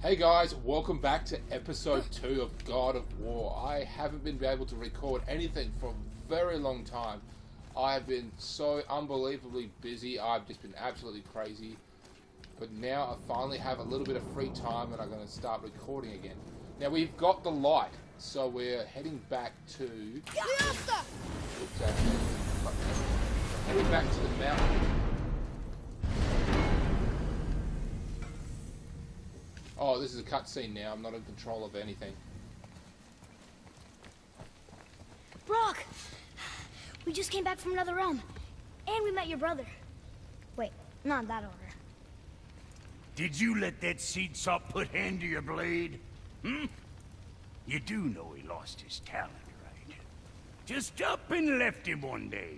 Hey guys, welcome back to episode 2 of God of War. I haven't been able to record anything for a very long time. I have been so unbelievably busy. I've just been absolutely crazy. But now I finally have a little bit of free time and I'm going to start recording again. Now we've got the light, so we're heading back to... heading back to the mountain. Oh, this is a cutscene now. I'm not in control of anything. Brock! We just came back from another realm. And we met your brother. Wait, not in that order. Did you let that seed sop put hand to your blade? Hmm? You do know he lost his talent, right? Just up and left him one day.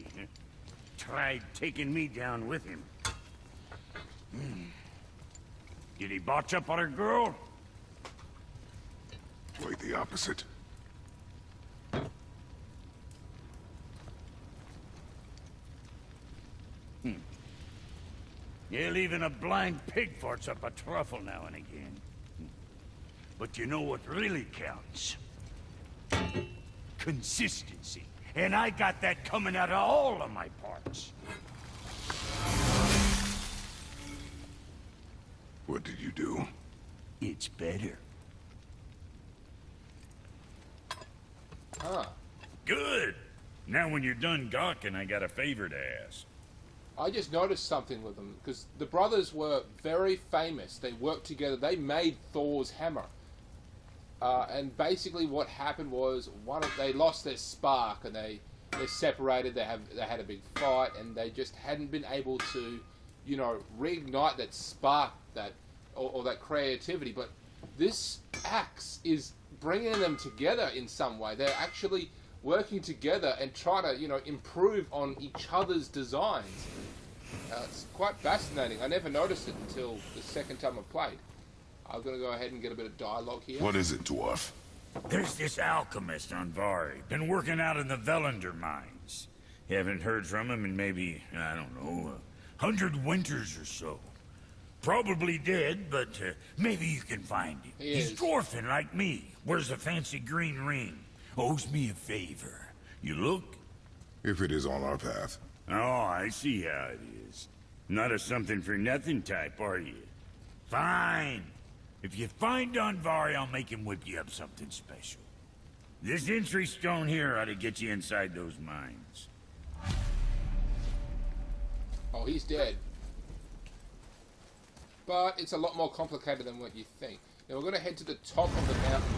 Tried taking me down with him. Did he botch up on a girl? Quite the opposite. Yeah, even a blind pig farts up a truffle now and again. But you know what really counts? Consistency. And I got that coming out of all of my parts. What did you do? It's better. Huh. Good. Now when you're done gawking, I got a favor to ask. I just noticed something with them, because the brothers were very famous. They worked together. They made Thor's hammer. And basically what happened was they lost their spark and they separated. They had a big fight and they just hadn't been able to, you know, reignite that spark, or that creativity. But this axe is bringing them together in some way. They're actually working together and trying to, you know, improve on each other's designs. It's quite fascinating. I never noticed it until the second time I played. I'm going to go ahead and get a bit of dialogue here. What is it, dwarf? There's this alchemist on Vari. Been working out in the Velander mines. Haven't heard from him in maybe, I don't know, 100 winters or so. Probably dead, but maybe you can find him. He's dwarfing like me. Wears a fancy green ring. Owes me a favor. You look? If it is on our path. Oh, I see how it is. Not a something-for-nothing type, are you? Fine. If you find Donvari, I'll make him whip you up something special. This entry stone here ought to get you inside those mines. Oh, he's dead. But it's a lot more complicated than what you think. Now we're going to head to the top of the mountain.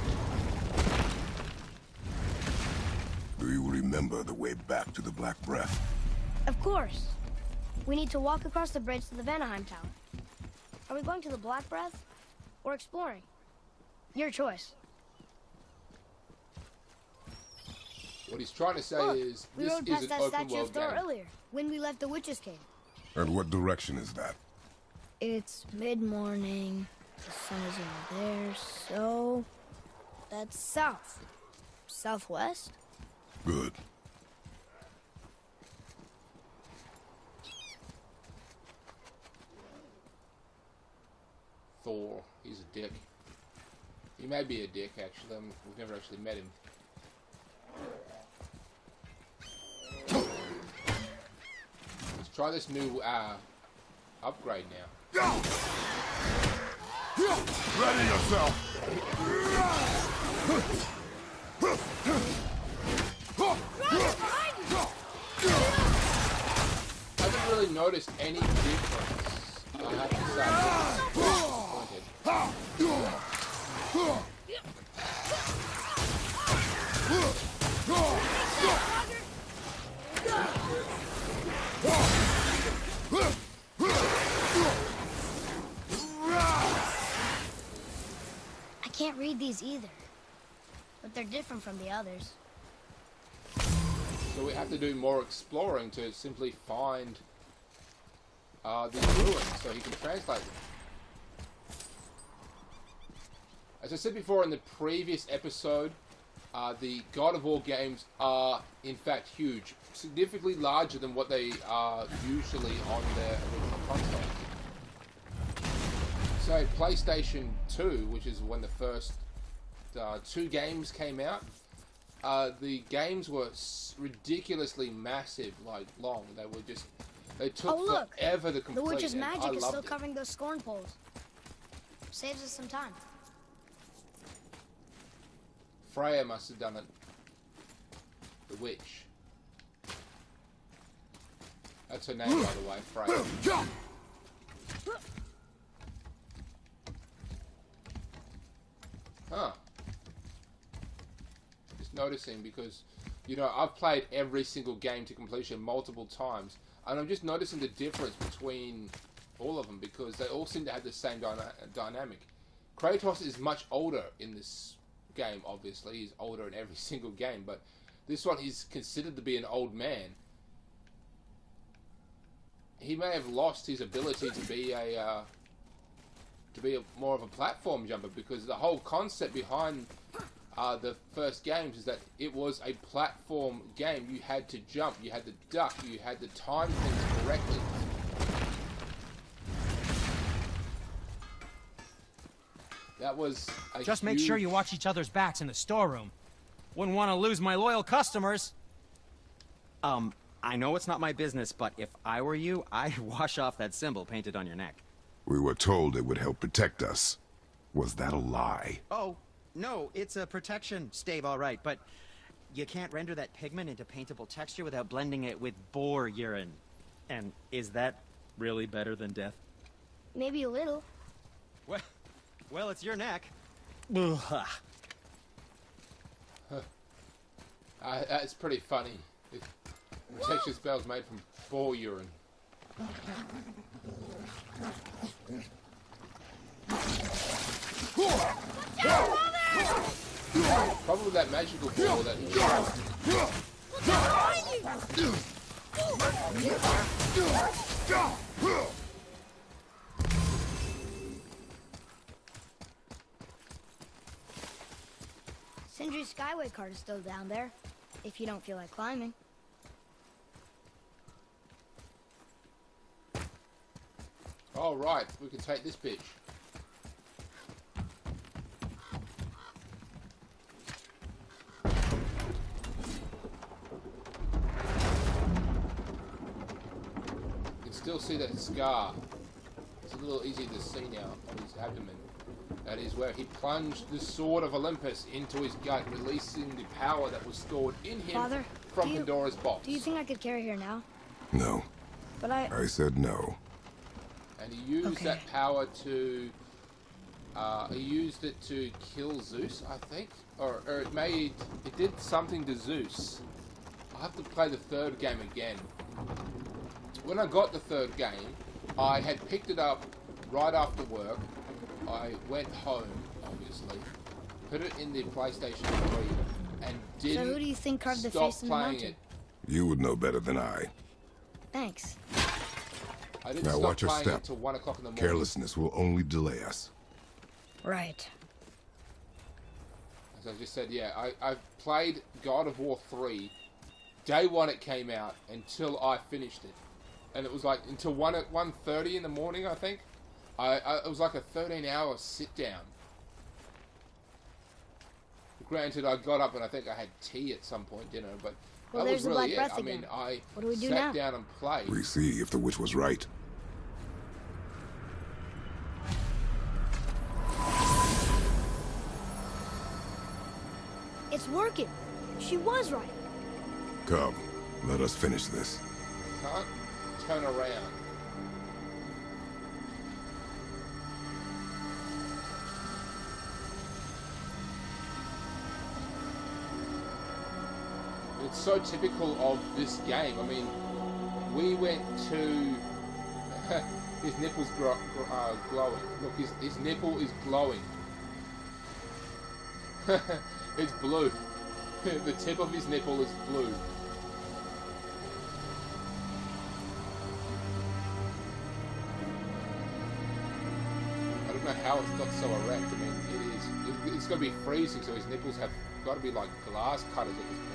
Do you remember the way back to the Black Breath? Of course. We need to walk across the bridge to the Vanaheim Tower. Are we going to the Black Breath? Or exploring? Your choice. What he's trying to say is, we this rode is past an that open statue of world Thor game. earlier, when we left the Witch's Cave. And what direction is that? It's mid-morning, the sun is over there, so... that's south. Southwest? Good. Thor, he's a dick. He may be a dick, actually. We've never actually met him. Let's try this new upgrade now. Ready yourself! I haven't really noticed any difference, I have to say. I can't read these either, but they're different from the others. So we have to do more exploring to simply find these ruins so he can translate them. As I said before in the previous episode, the God of War games are in fact huge, significantly larger than what they are usually on their original consoles. So So PlayStation 2, which is when the first 2 games came out, the games were ridiculously massive, like long. They took forever to complete. The witch's and I magic is still loved it. covering those scorn poles. Saves us some time. Freya must have done it. The witch. That's her name, by the way, Freya. Huh. Just noticing because, you know, I've played every single game to completion multiple times, and I'm just noticing the difference between all of them because they all seem to have the same dynamic. Kratos is much older in this game, obviously. He's older in every single game, but this one he's considered to be an old man. He may have lost his ability to be more of a platform jumper because the whole concept behind the first games is that it was a platform game. You had to jump, you had to duck, you had to time things correctly. That was a Just make sure you watch each other's backs in the storeroom. Wouldn't want to lose my loyal customers. I know it's not my business, but if I were you, I'd wash off that symbol painted on your neck. We were told it would help protect us. Was that a lie? Oh, no, it's a protection stave, all right, but you can't render that pigment into paintable texture without blending it with boar urine. And is that really better than death? Maybe a little. Well, it's your neck. That's pretty funny. Protection spells made from boar urine. Probably that magical ball that he shot. Sindri's Skyway cart is still down there, if you don't feel like climbing. All right, we can take this bitch. You can still see that scar. It's a little easier to see now on his abdomen. That is where he plunged the sword of Olympus into his gut, releasing the power that was stored in him Father, from Pandora's box. Do you think I could carry her now? No. But I said no. And he used that power to... he used it to kill Zeus, I think? Or it did something to Zeus. I'll have to play the third game again. When I got the third game, I had picked it up right after work. I went home, obviously, put it in the PlayStation 3, and didn't So who do you think carved the stop face in the playing mountain? it. You would know better than I. Thanks. I didn't Now stop watch your playing step. it till 1 o'clock in the morning. Carelessness will only delay us. Right. As I just said, yeah, I played God of War 3, day one it came out, until I finished it. And it was like, until 1:30 in the morning, I think. It was like a 13-hour sit-down. Granted, I got up and I think I had tea at some point, dinner, but Well, that was there's the really Black it. Breath I mean, again. I What do we do sat now? down and played. We see if the witch was right. It's working. She was right. Come, let us finish this. Can't turn around. It's so typical of this game. I mean, we went to... his nipple's glowing. Look, his nipple is glowing. It's blue. The tip of his nipple is blue. I don't know how it's got so erect. I mean, it's got to be freezing, so his nipples have got to be like glass cutters at this point.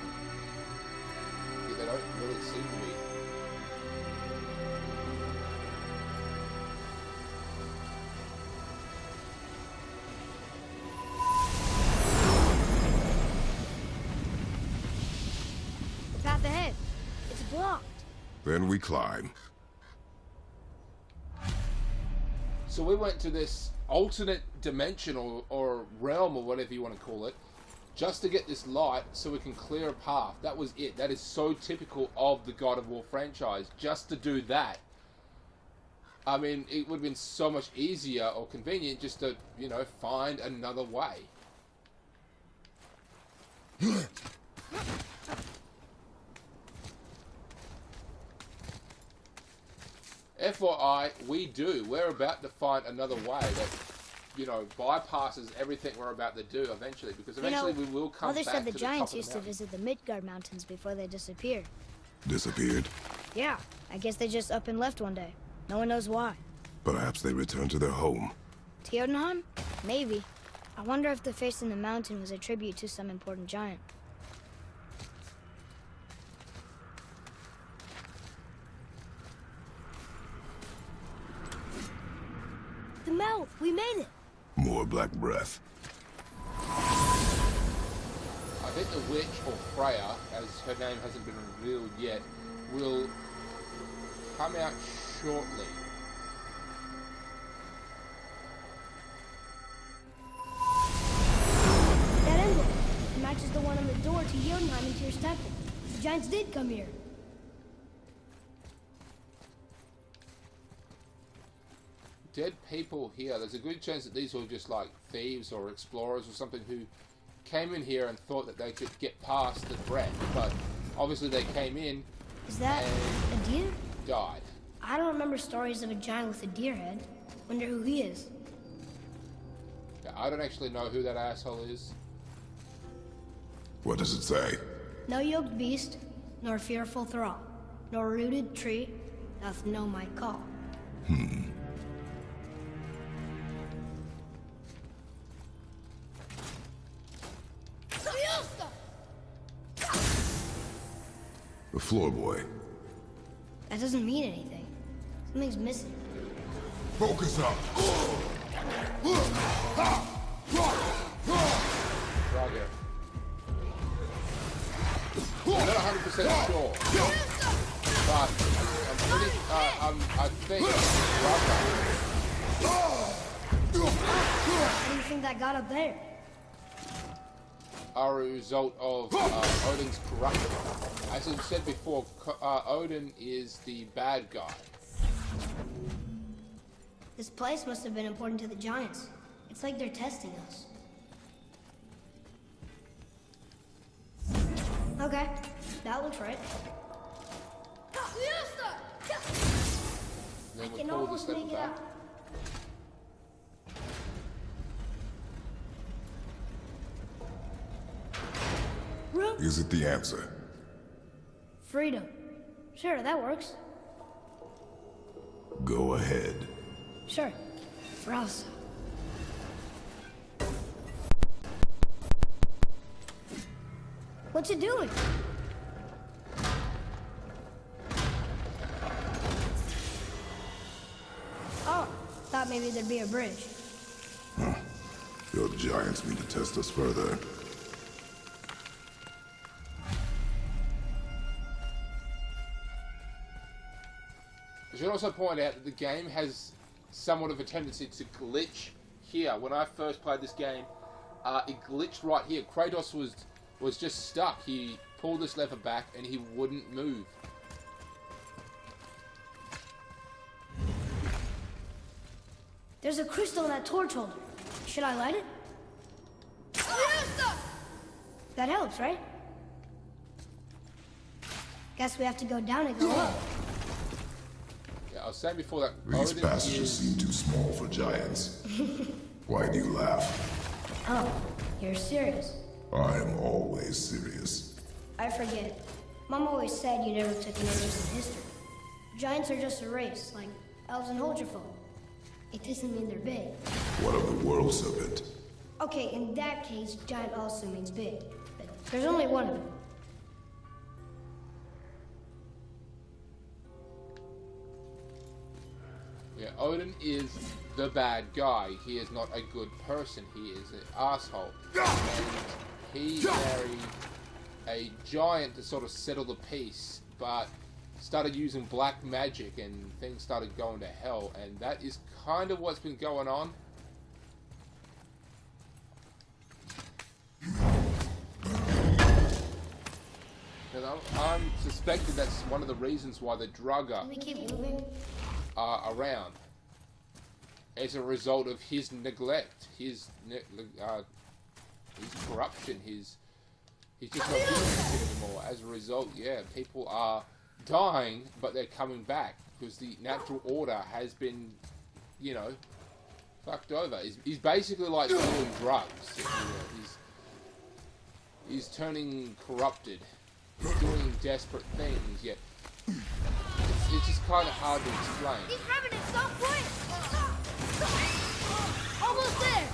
Yeah, they don't really seem to be. Then we climb. So we went to this alternate dimension or realm or whatever you want to call it, just to get this light so we can clear a path. That was it. That is so typical of the God of War franchise, just to do that. I mean, it would have been so much easier or convenient just to, you know, find another way. FYI, we're about to find another way that, you know, bypasses everything we're about to do eventually, because eventually we will come back to the top of the mountain. Mother said the giants used to visit the Midgard Mountains before they disappeared. Disappeared? Yeah, I guess they just up and left one day. No one knows why. Perhaps they returned to their home. To Jotunheim? Maybe. I wonder if the face in the mountain was a tribute to some important giant. The mouth! We made it! More black breath. I think the witch, or Freya, as her name hasn't been revealed yet, will come out shortly. That emblem! It matches the one on the door to Jotunheim and Tyr's temple. The giants did come here. Dead people here. There's a good chance that these were just like thieves or explorers or something who came in here and thought that they could get past the threat, but obviously they came in. Is that and a deer? Died. I don't remember stories of a giant with a deer head. Wonder who he is. Yeah, I don't actually know who that asshole is. What does it say? No yoked beast, nor fearful thrall, nor rooted tree doth know my call. The floor boy. That doesn't mean anything. Something's missing. Focus up! Roger. I'm not 100% sure, but I'm pretty, I think How do you think that got up there? are a result of Odin's corruption. As I said before, Odin is the bad guy. This place must have been important to the giants. It's like they're testing us. Okay, that looks right. Then I we can pull this almost lever make it back. out. Is it the answer? Freedom. Sure, that works. Go ahead. Sure. For us. What's it doing? Oh, thought maybe there'd be a bridge. Your giants mean to test us further. I should also point out that the game has somewhat of a tendency to glitch here. When I first played this game, it glitched right here. Kratos was just stuck. He pulled this lever back and he wouldn't move. There's a crystal in that torch holder. Should I light it? That helps, right? Guess we have to go down and go up. Yeah, I was saying before that These Odin passages is... seem too small for giants. Why do you laugh? Oh, you're serious. I am always serious. I forget. Mom always said you never took an interest in history. Giants are just a race, like elves and Holgerfolk. It doesn't mean they're big. What of the world serpent? Okay, in that case, giant also means big. But there's only one of them. Yeah, Odin is the bad guy. He is not a good person. He is an asshole. And he married a giant to sort of settle the peace, but started using black magic and things started going to hell, and that is kind of what's been going on. And I'm suspecting that's one of the reasons why the Drugger Can we keep moving? are around. As a result of his neglect, his corruption, he's just not doing it anymore. As a result, yeah, people are dying, but they're coming back because the natural order has been, you know, fucked over. He's basically like doing drugs. He's turning corrupted. He's doing desperate things, yet it's just kind of hard to explain. He's grabbing it so quick! Almost there!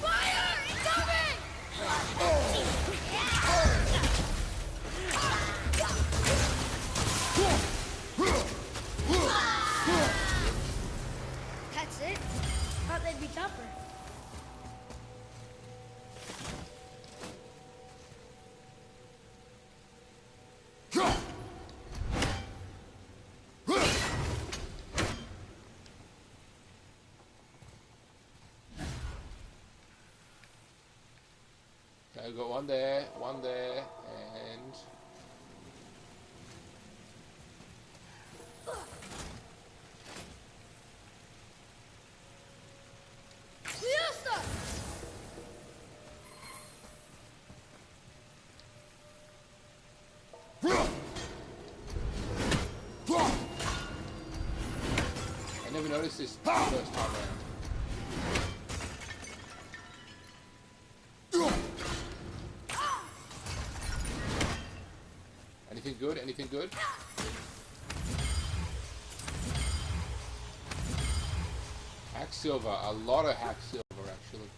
Fire! Incoming! That's it? Thought they'd be tougher. Okay, we've got one there, and... I never noticed this the first time around. Anything good? Anything good? Hack silver. A lot of hack silver, actually.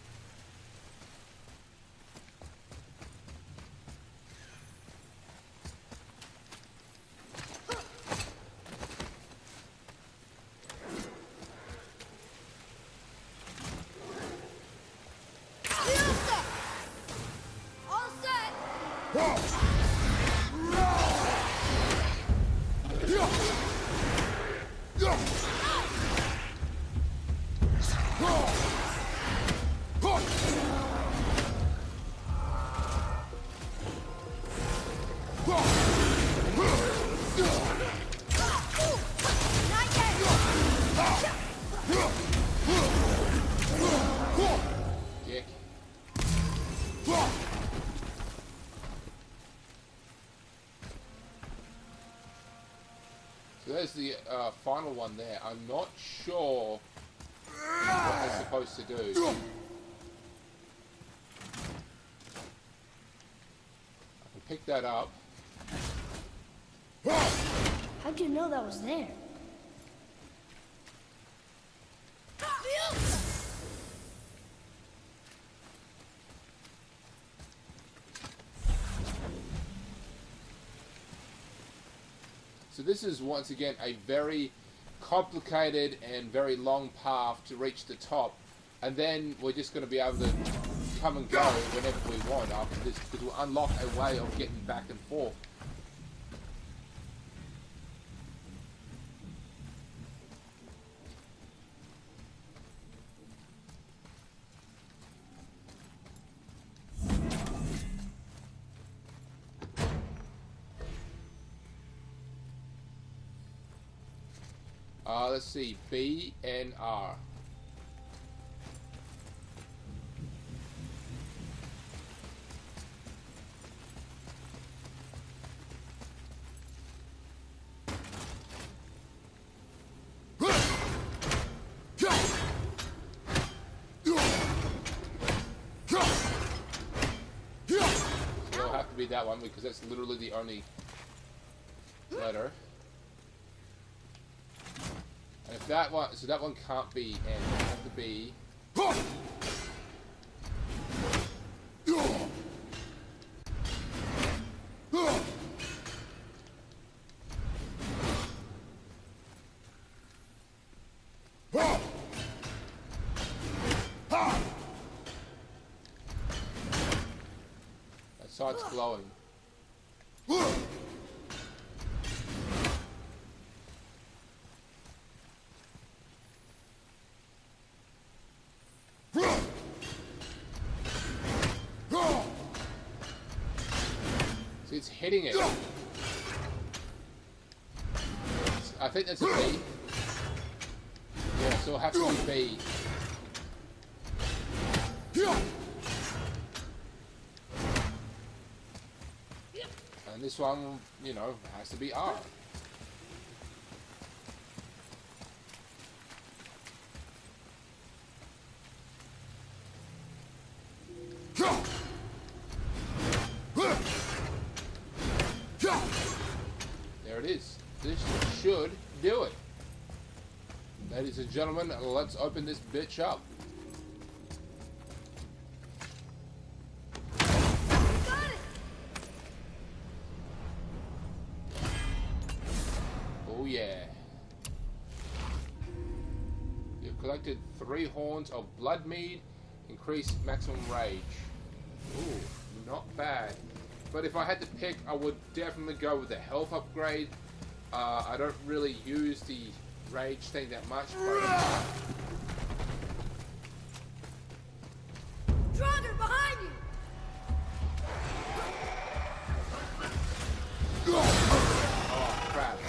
All set! Dick. So there's the final one there. I'm not sure what they're supposed to do. I can pick that up. How'd you know that was there? So this is once again a very complicated and very long path to reach the top, and then we're just going to be able to come and go whenever we want after this, because we'll unlock a way of getting back and forth. Let's see, B and R. It'll have to be that one because that's literally the only letter. And if that one, so that one can't be N, it has to be. That's starts glowing. See, it's hitting it. I think that's a B. Yeah, so it'll have to be B. And this one, you know, has to be R. There it is. This should do it. Ladies and gentlemen, let's open this bitch up. Oh yeah. You've collected 3 horns of blood mead, increased maximum rage. Ooh, not bad. But if I had to pick, I would definitely go with the health upgrade. I don't really use the rage thing that much. Draugr, behind you! Oh crap.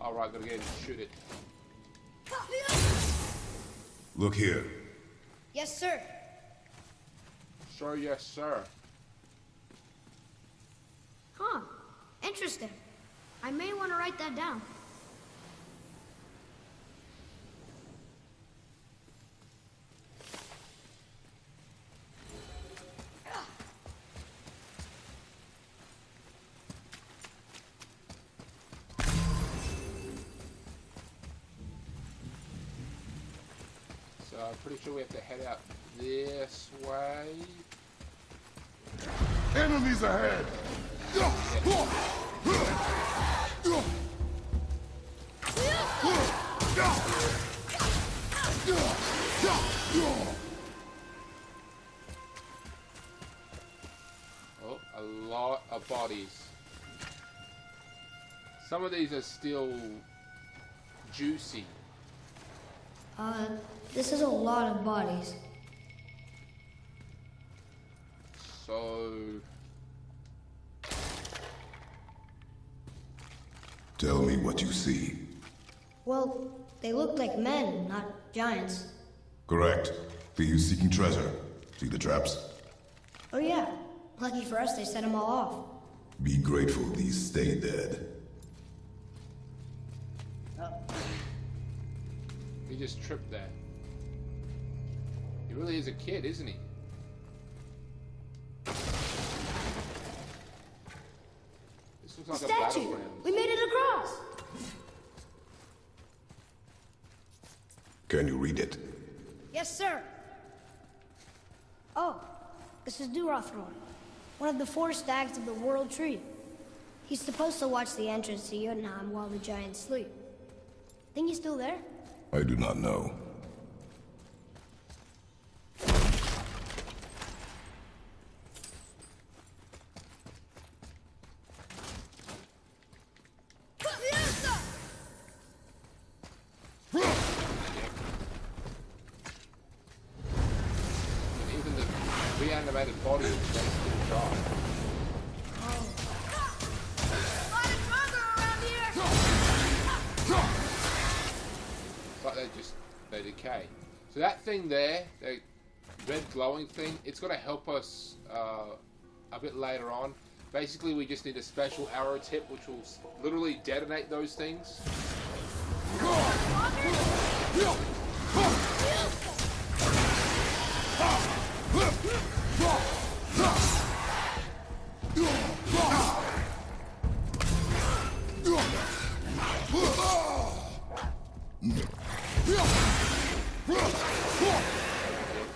Alright, gotta get in and shoot it. Look here. Yes, sir. Sure, yes, sir. Huh. Interesting. I may want to write that down. So I'm pretty sure we have to head out this way. Enemies ahead! Oh, a lot of bodies. Some of these are still juicy. This is a lot of bodies. So... Tell me what you see. Well, they look like men, not giants. Correct. Thieves seeking treasure. See the traps? Oh yeah. Lucky for us, they set them all off. Be grateful these stay dead. He just tripped there. He really is a kid, isn't he? This looks like a Statue! battleground. We made it across! Can you read it? Yes, sir. Oh, this is Durothron, one of the 4 stags of the World Tree. He's supposed to watch the entrance to Jotunheim while the giants sleep. Think he's still there? I do not know. And even the reanimated body is basically a job. It's like they decay. So that thing there, the red glowing thing, it's going to help us a bit later on. Basically, we just need a special arrow tip which will literally detonate those things.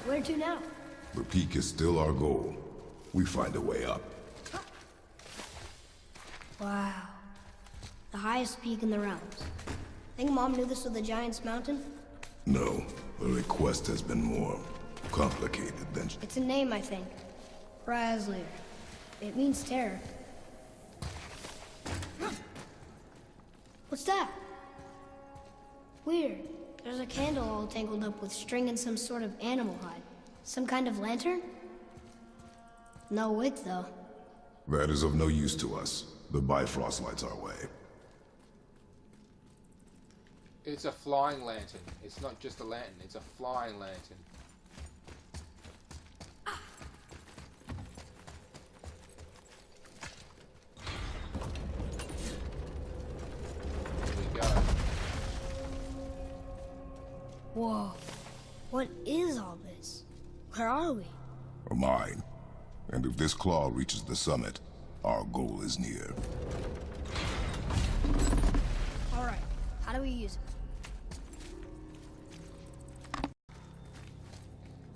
Where to now? The peak is still our goal. We find a way up. Wow. The highest peak in the realms. Think Mom knew this was the Giant's Mountain? No, the request has been more complicated than... It's a name, I think. Razlir. It means terror. What's that? Weird. There's a candle all tangled up with string and some sort of animal hide. Some kind of lantern? No wick, though. That is of no use to us. The Bifrost lights our way. It's a flying lantern. It's not just a lantern, it's a flying lantern. Here we go. Whoa. What is all this? Where are we? A mine. And if this claw reaches the summit, our goal is near. All right. How do we use it?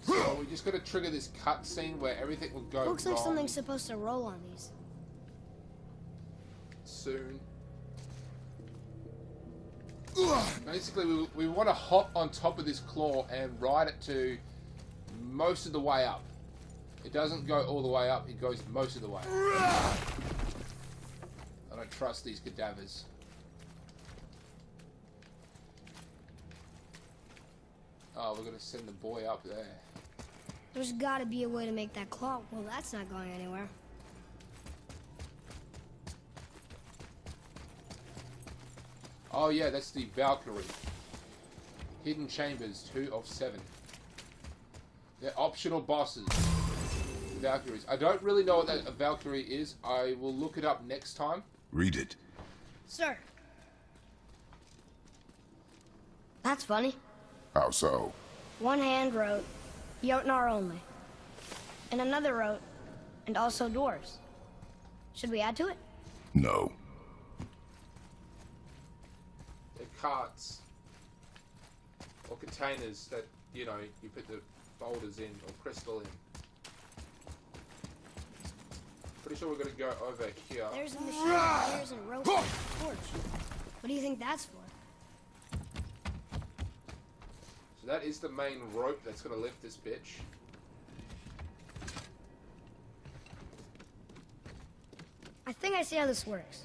So we just gotta trigger this cutscene where everything will go Looks like wrong something's supposed to roll on these. soon. Basically, we want to hop on top of this claw and ride it to most of the way up. It doesn't go all the way up, it goes most of the way. I don't trust these cadavers. Oh, we're gonna send the boy up there. There's gotta be a way to make that claw. Well, that's not going anywhere. Oh yeah, that's the Valkyrie. Hidden Chambers, 2 of 7. They're optional bosses. Valkyries. I don't really know what a Valkyrie is. I will look it up next time. Read it. Sir. That's funny. How so? One hand wrote, Jotnar only. And another wrote, and also dwarves. Should we add to it? No. They're carts. Or containers that, you know, you put the boulders in or crystal in. Pretty sure we're going to go over here. There's a machine of gears and rope and a torch. What do you think that's for? So that is the main rope that's going to lift this bitch. I think I see how this works.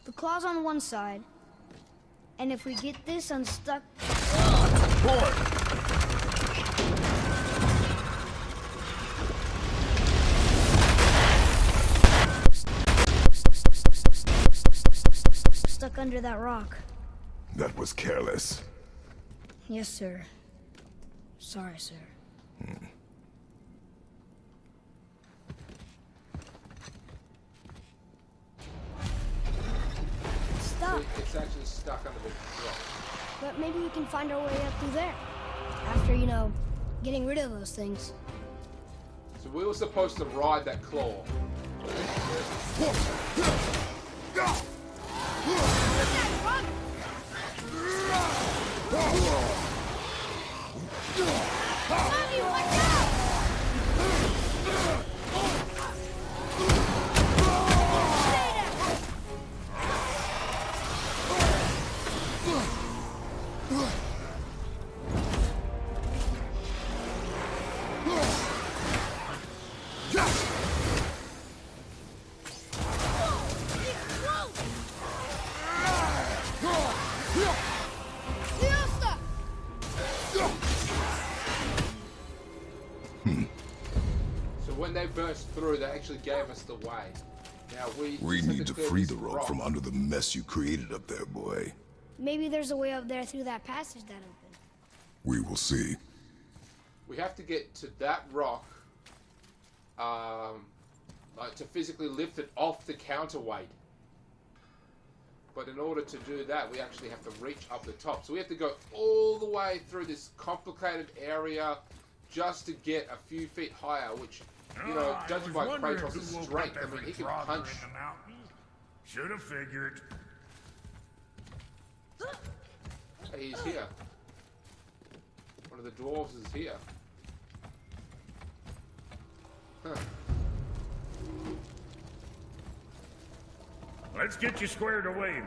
The claw's on one side, and if we get this unstuck... Stuck under that rock. That was careless. Yes, sir. Sorry, sir. Stop. It's actually stuck under the rock. But maybe we can find our way up through there. After, you know, getting rid of those things. So we were supposed to ride that claw. Mommy, watch out! So when they burst through, they actually gave us the way. Now we just have need to clear free this the rope rock. from under the mess you created up there, boy. Maybe there's a way up there through that passage that opened. We will see. We have to get to that rock, like to physically lift it off the counterweight. But in order to do that, we actually have to reach up the top. So we have to go all the way through this complicated area just to get a few feet higher, which, you know, judging by Kratos' strength, I mean, he can punch. Should have figured. Hey, he's here. One of the dwarves is here. Huh. Let's get you squared away then.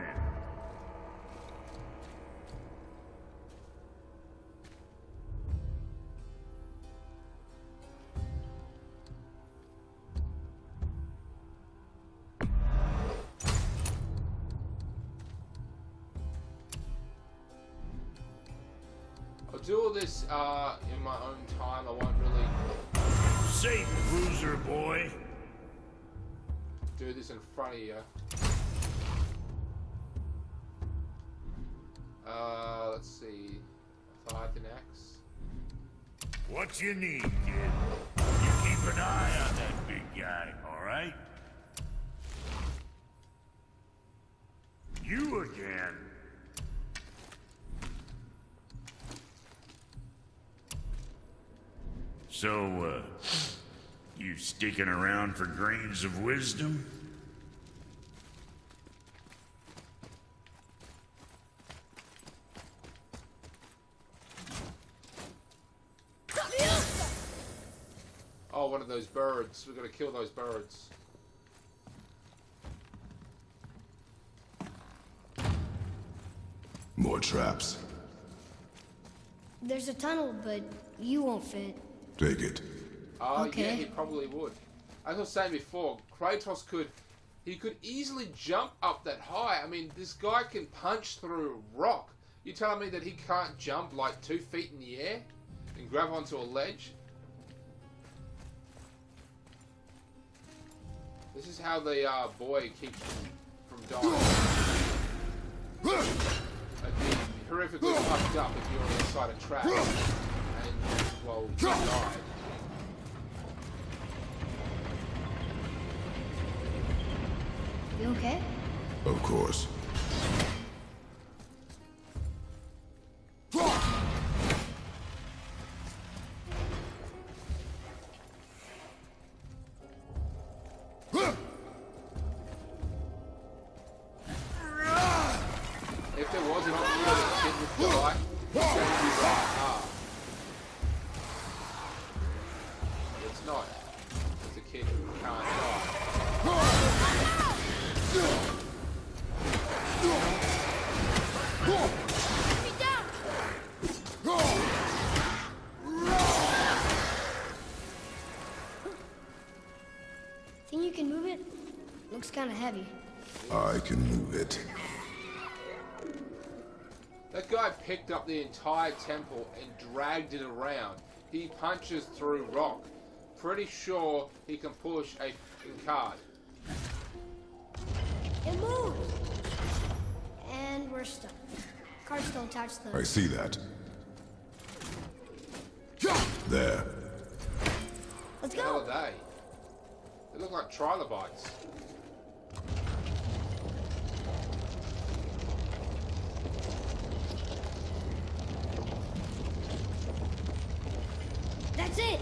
I'll do all this in my own time. I won't really Safe, bruiser boy. do this in front of you. Let's see. Titan axe. What you need, kid? You keep an eye on that big guy, all right? You again. So, you sticking around for grains of wisdom? Oh, one of those birds. We've got to kill those birds. More traps. There's a tunnel, but you won't fit. Take it. Oh, Okay. yeah, he probably would. As I was saying before, Kratos could easily jump up that high. I mean, this guy can punch through rock. You telling me that he can't jump like 2 feet in the air and grab onto a ledge? This is how the boy keeps from dying. It'd be horrifically fucked up if you were inside a trap and, well, you died. You okay? Of course. If there was an option that a kid would die, then you'd be right. But it's not. It's a kid who can't die. Think you can move it? Looks kind of heavy. I can move it. That guy picked up the entire temple and dragged it around. He punches through rock. Pretty sure he can push a f***ing cart. It moves! And we're stuck. Carts don't touch the... I see that. There. Let's What the hell go! are they? They look like trilobites. That's it!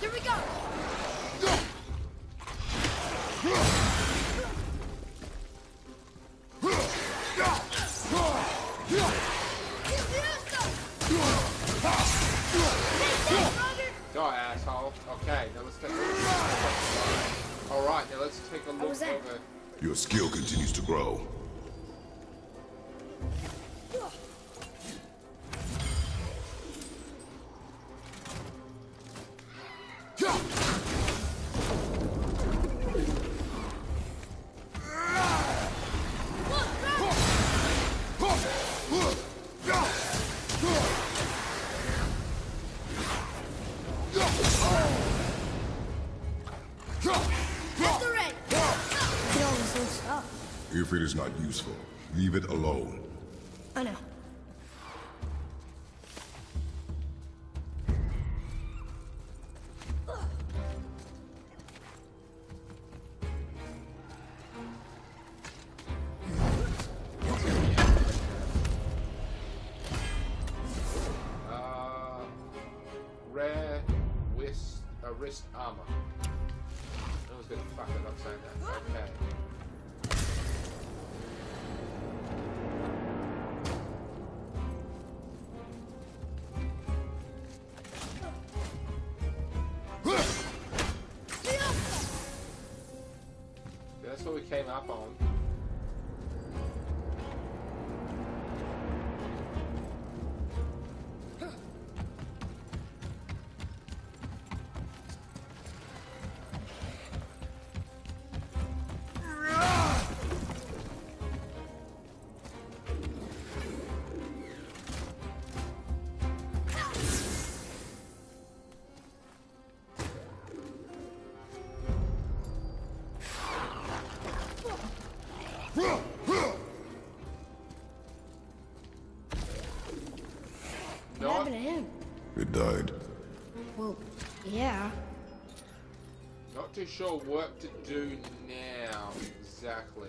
Here we go! Die, asshole. Okay, now let's take a look. Alright, now let's take a look was that? over. Your skill continues to grow. if it is not useful. Leave it alone. I know. Rare wrist armor. I was gonna fuck it up saying that. Okay. That's what we came up on. What happened to him? It died. Well, yeah. Not too sure what to do now exactly.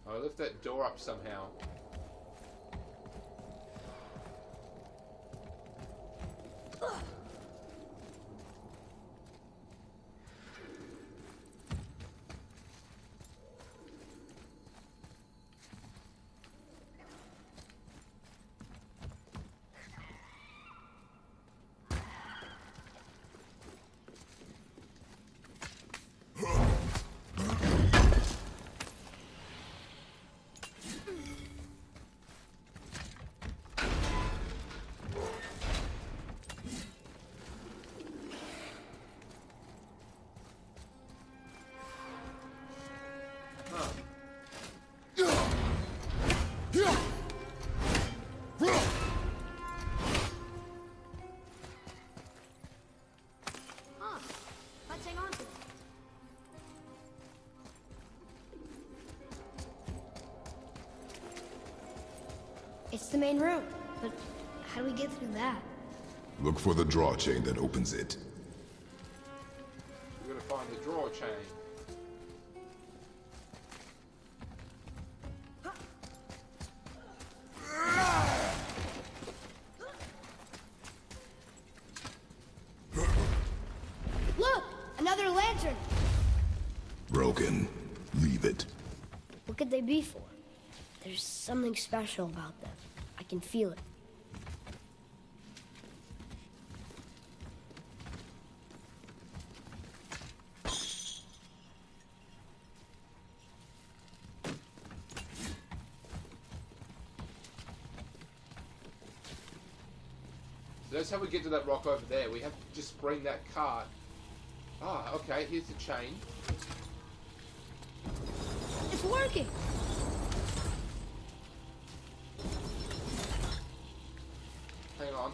I'll lift that door up somehow. Let's hang on to it. It's the main room, but how do we get through that? Look for the draw chain that opens it. We're gonna find the draw chain. Look! Another lantern! Broken. Leave it. What could they be for? There's something special about them. I can feel it. So that's how we get to that rock over there. We have to just bring that cart. Ah, okay, here's the chain. It's working! Hang on.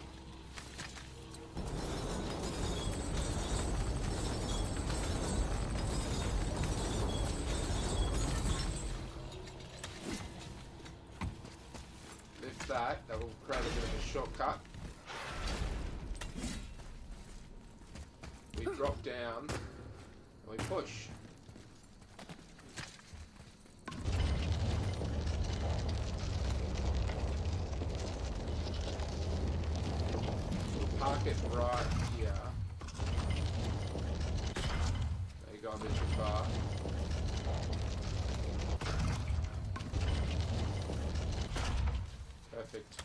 Lift that. That will create a bit of a shortcut. We drop down and we push. Park it right here. There you go, a bit too far. Perfect.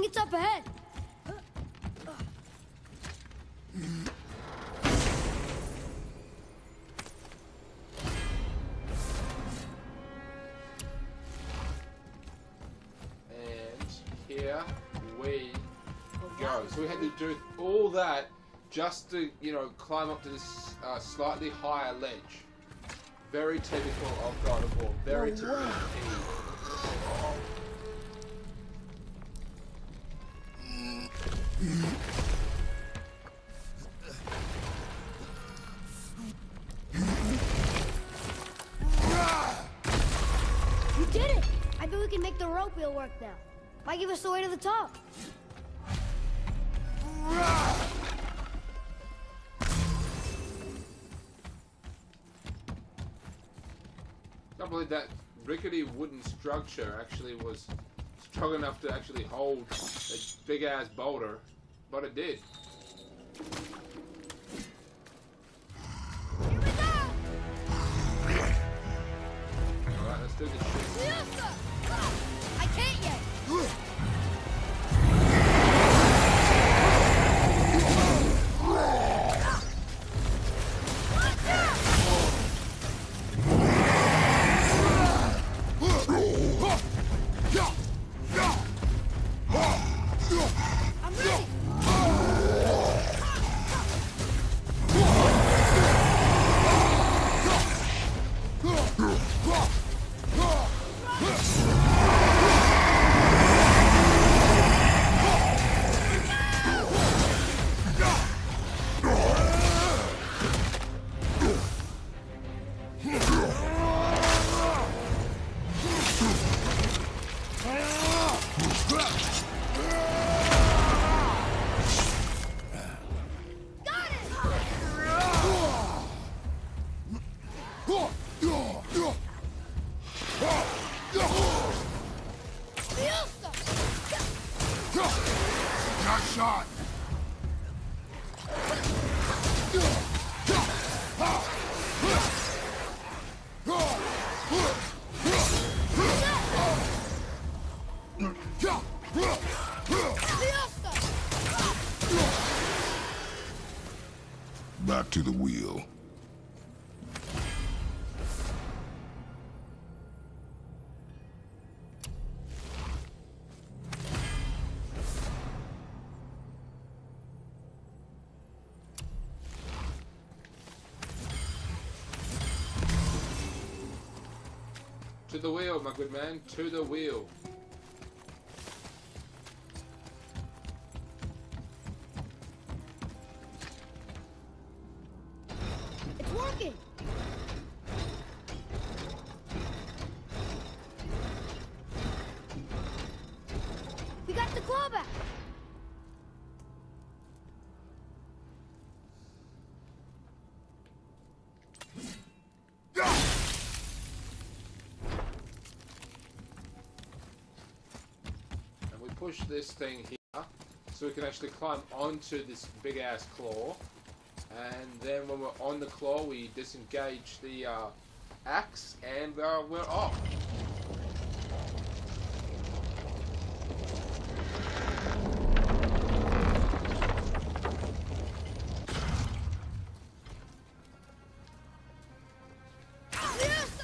it's up ahead. And here we go. So we had to do all that just to, you know, climb up to this slightly higher ledge. Very typical of God of War. Very typical of You did it! I bet we can make the rope wheel work now. Might give us the way to the top. I can't believe that rickety wooden structure actually was strong enough to actually hold a big ass boulder, but it did. Here we go! Alright, let's do this shit. I can't yet. I'm ready. Got shot! Back to the wheel. To the wheel, my good man. To the wheel. It's working. We got the claw back. And we push this thing here so we can actually climb onto this big ass claw. And then when we're on the claw, we disengage the axe and we're off.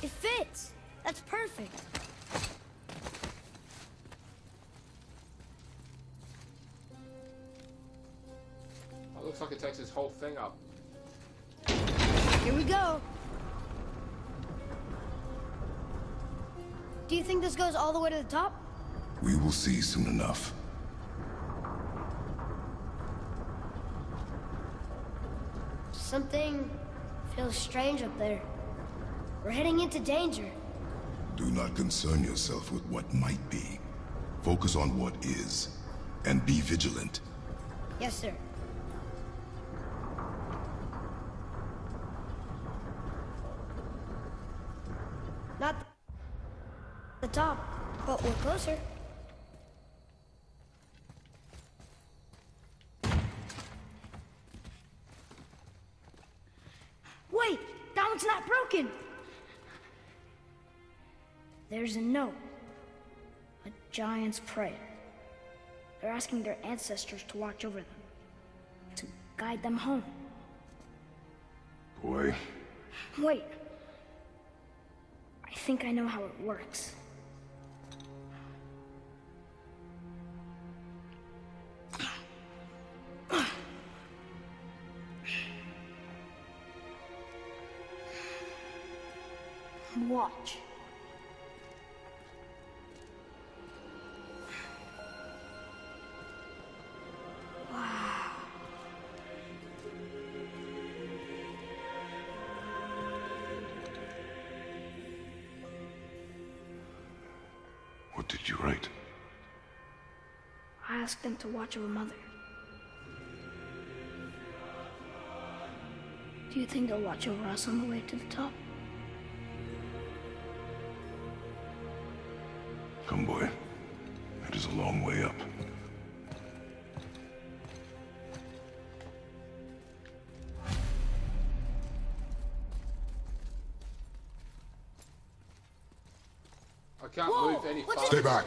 It fits. That's perfect. Oh, looks like it takes this whole thing up. Here we go. Do you think this goes all the way to the top? We will see soon enough. Something feels strange up there. We're heading into danger. Do not concern yourself with what might be. Focus on what is, and be vigilant. Yes, sir. Not the top, but we're closer. Wait, that one's not broken. There's a note. A giant's prayer. They're asking their ancestors to watch over them, to guide them home. Boy, Wait. I think I know how it works. Watch. what did you write? I asked them to watch over Mother. Do you think they'll watch over us on the way to the top? Come, boy. It is a long way up. I can't Whoa, move any what's faster. Stay back.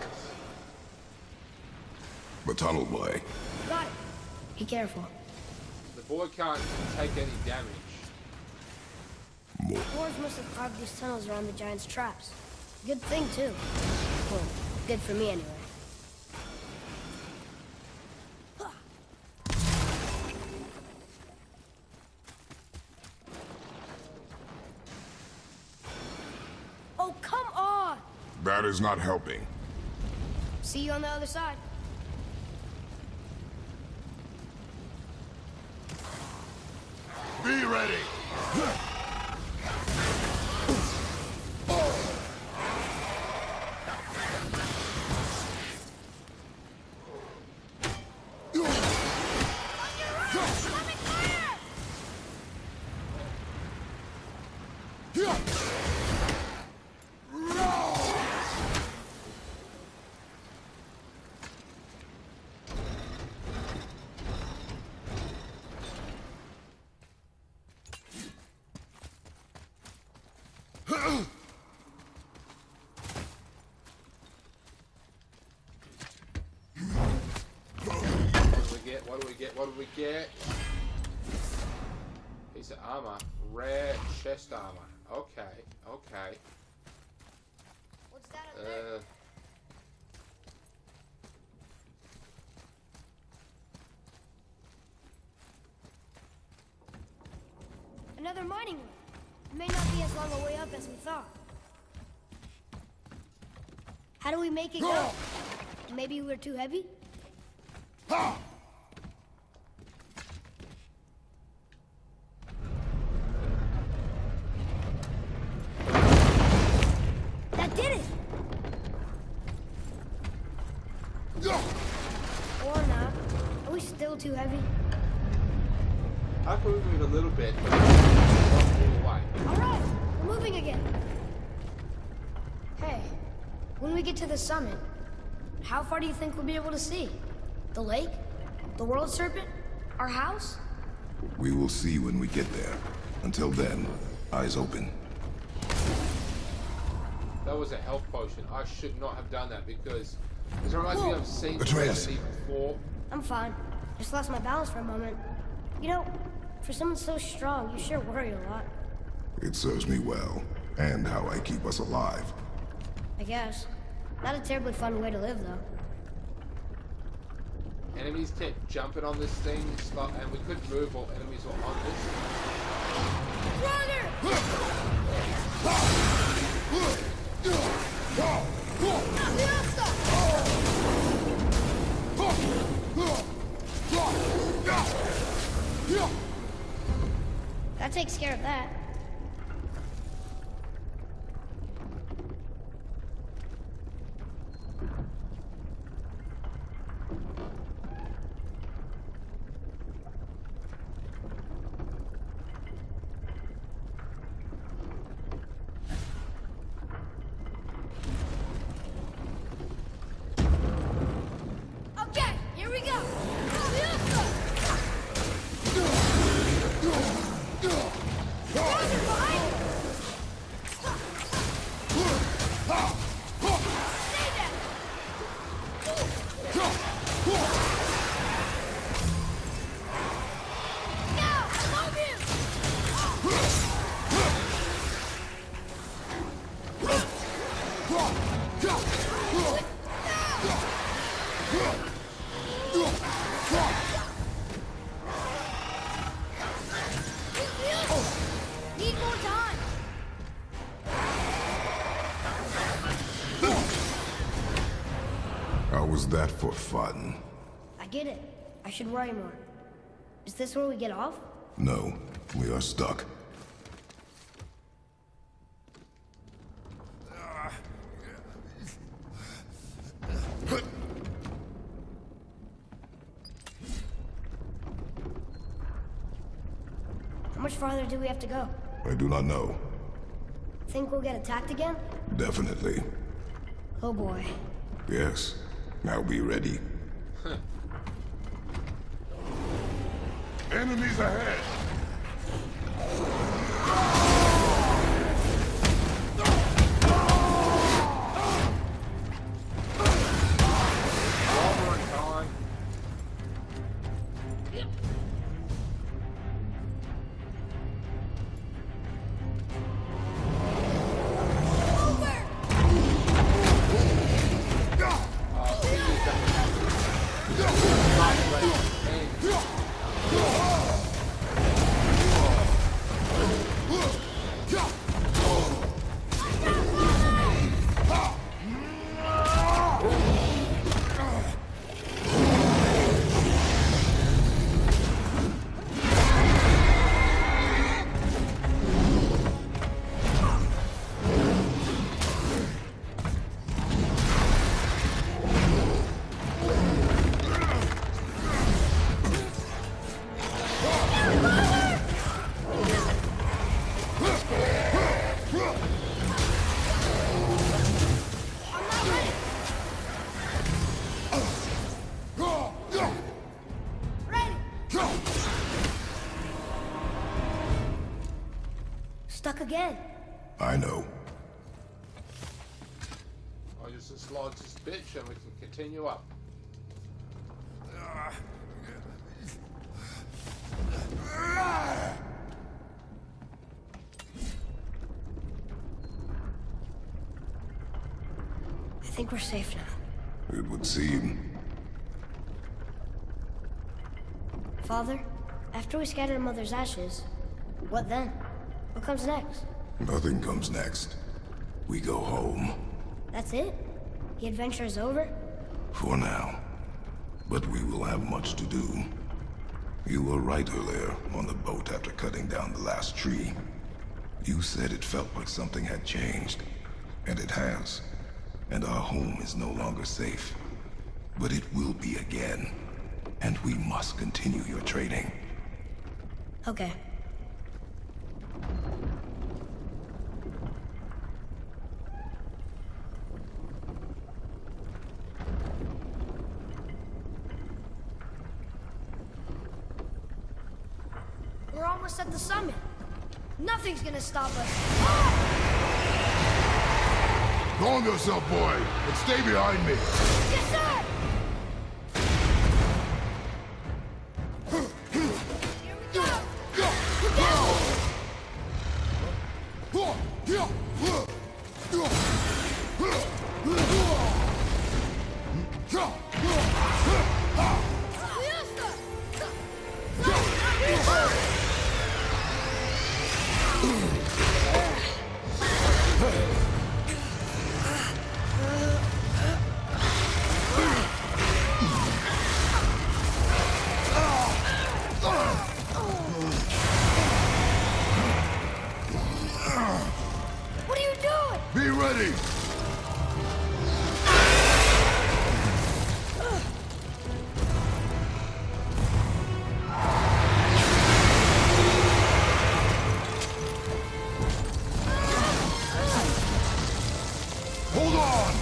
The tunnel boy. Got it. Be careful. The boy can't take any damage. More. Dwarves must have carved these tunnels around the giant's traps. Good thing, too. Well, good for me, anyway. Oh, come on! That is not helping. See you on the other side. Be ready. What do we get? What do we get? Piece of armor. Rare chest armor. Okay, okay. What's that up there? Another mining room. It may not be as long a way up as we thought. How do we make it go? Maybe we're too heavy? That did it! Or not. Are we still too heavy? I can move a little bit, but not all the way. Alright, we're moving again. Hey, when we get to the summit, how far do you think we'll be able to see? The lake? The world serpent? Our house? We will see when we get there. Until then, eyes open. That was a health potion. I should not have done that because it reminds me of seeing Atreus. Resident Evil 4. I'm fine. Just lost my balance for a moment. You know, for someone so strong, you sure worry a lot. It serves me well, and how I keep us alive. I guess. Not a terribly fun way to live, though. Enemies kept jumping on this thing, and we couldn't move while enemies were on this. That takes care of that. Okay, here we go. Go! was that for fun? I get it. I should worry more. Is this where we get off? No, we are stuck. How much farther do we have to go? I do not know. Think we'll get attacked again? Definitely. Oh boy. Yes. Now be ready. Enemies ahead! Stuck again. I know. I'll just dislodge this bitch and we can continue up. I think we're safe now. It would seem. Father, after we scatter Mother's ashes, what then? What comes next? Nothing comes next. We go home. That's it? The adventure is over? For now. But we will have much to do. You were right earlier on the boat after cutting down the last tree. You said it felt like something had changed. And it has. And our home is no longer safe. But it will be again. And we must continue your training. Okay. We're almost at the summit. Nothing's gonna stop us. Calm yourself, boy, and stay behind me. Yes, sir! Here we go! Look out! What are you doing? Be ready. Hold on.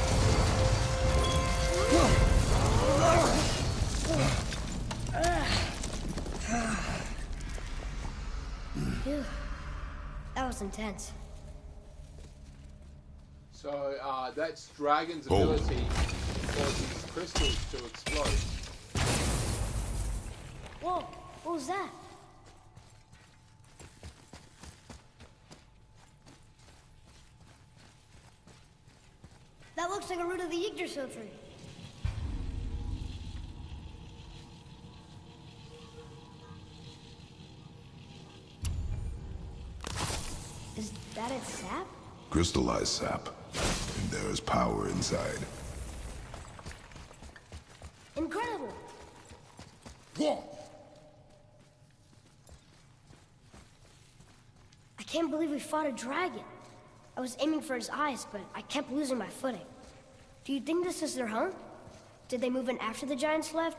Phew. That was intense. So, that's Dragon's Oh. ability to cause these crystals to explode. Whoa, what was that? That looks like a root of the Yggdrasil tree. Is that its sap? Crystallized sap. And there is power inside. I can't believe we fought a dragon. I was aiming for his eyes, but I kept losing my footing. Do you think this is their home? Did they move in after the giants left?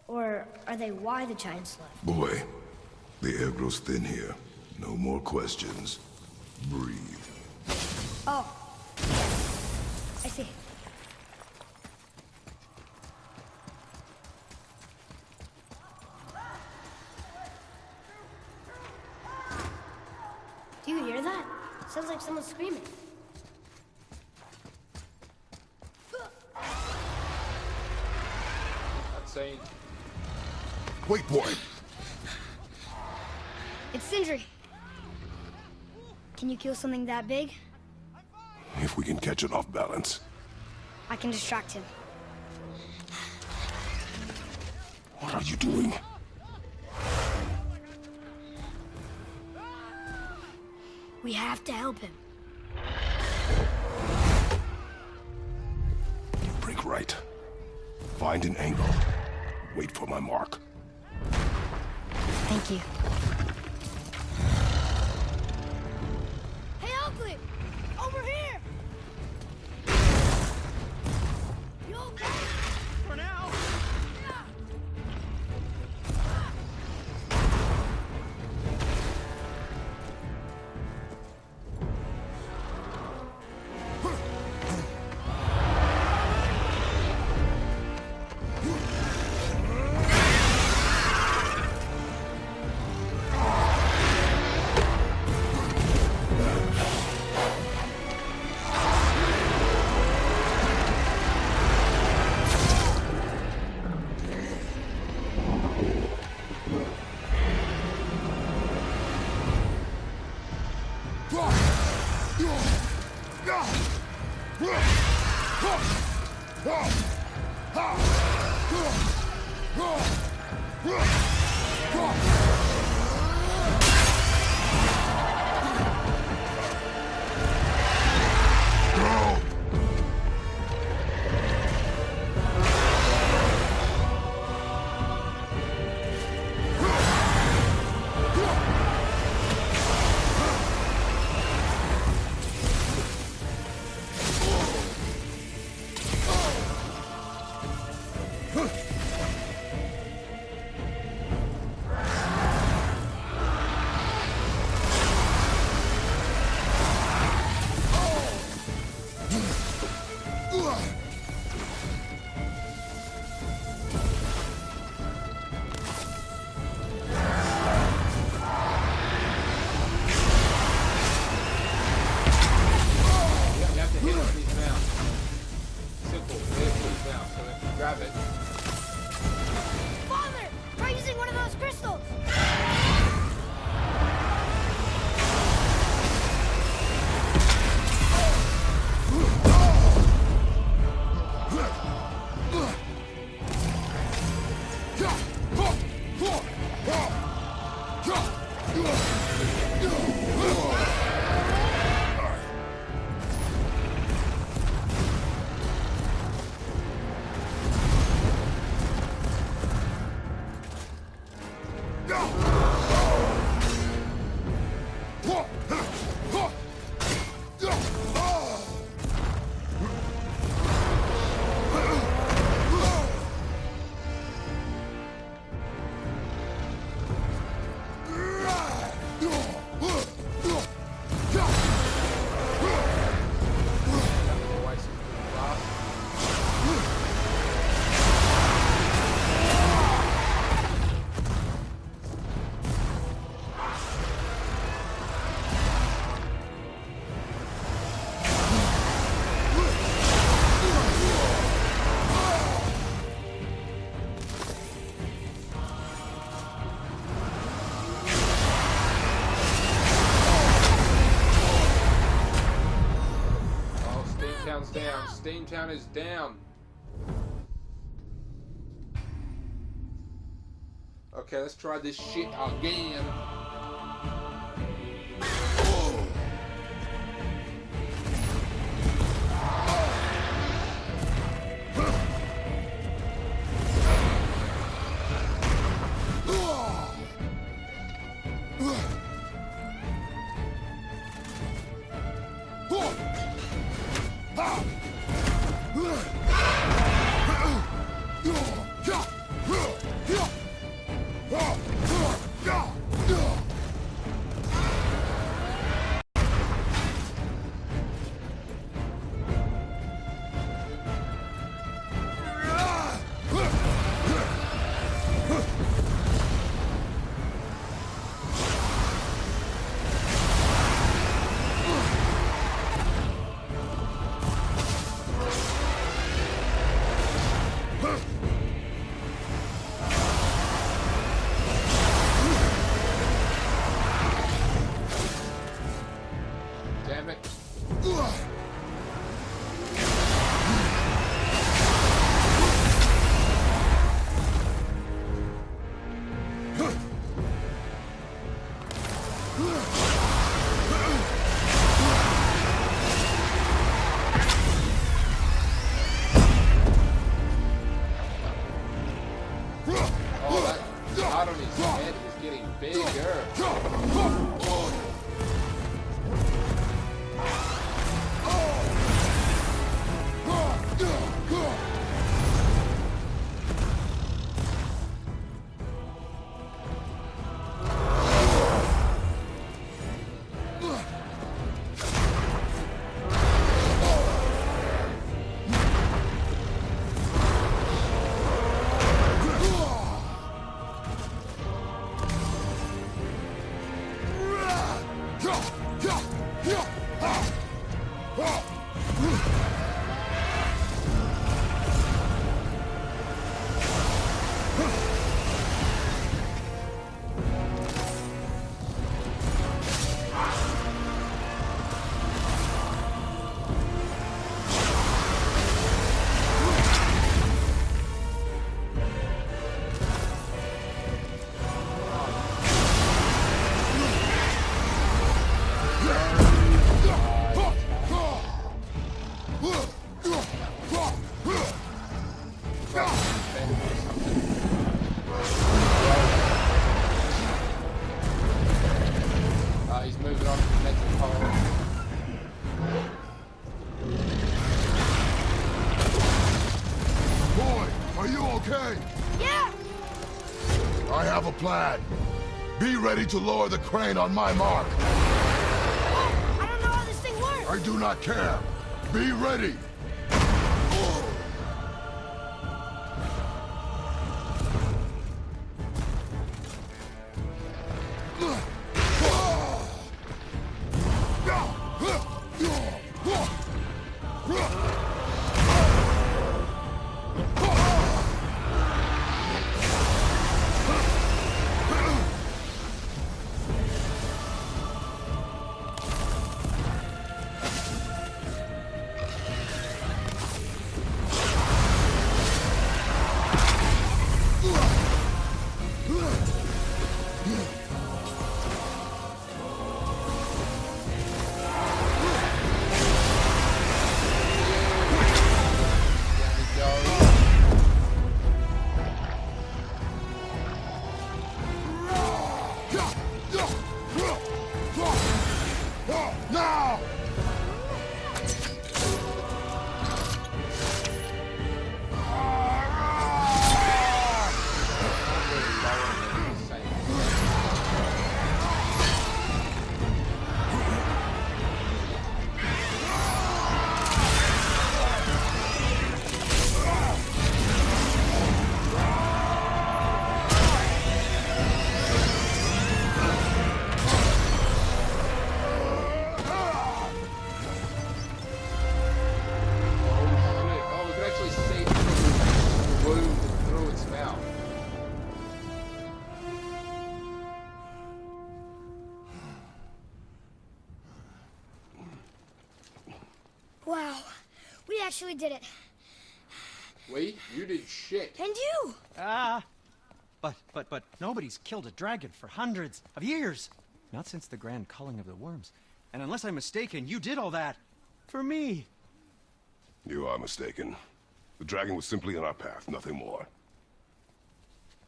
Or are they why the giants left? Boy, the air grows thin here. No more questions. Breathe. Oh. I see. Do you hear that? Sounds like someone screaming. Cutscene. Wait, boy. It's Sindri. Can you kill something that big? If we can catch it off balance. I can distract him. What are you doing? We have to help him. Break right. Find an angle. Wait for my mark. Thank you. Hey, Oakley! Over here! You okay? For now. Grab it. Father! Try using one of those crystals! Down. Steamtown is down. Okay, let's try this shit again. Oh, that part on his head is getting bigger. He's moving on to the next pole. Boy, are you okay? Yeah! I have a plan. Be ready to lower the crane on my mark. I don't know how this thing works! I do not care. Be ready. Now! Oh, we can actually see the wound through its mouth. Wow, we actually did it. You did shit. And you! But nobody's killed a dragon for hundreds of years. Not since the grand culling of the worms. And unless I'm mistaken, you did all that for me. You are mistaken. The dragon was simply in our path, nothing more.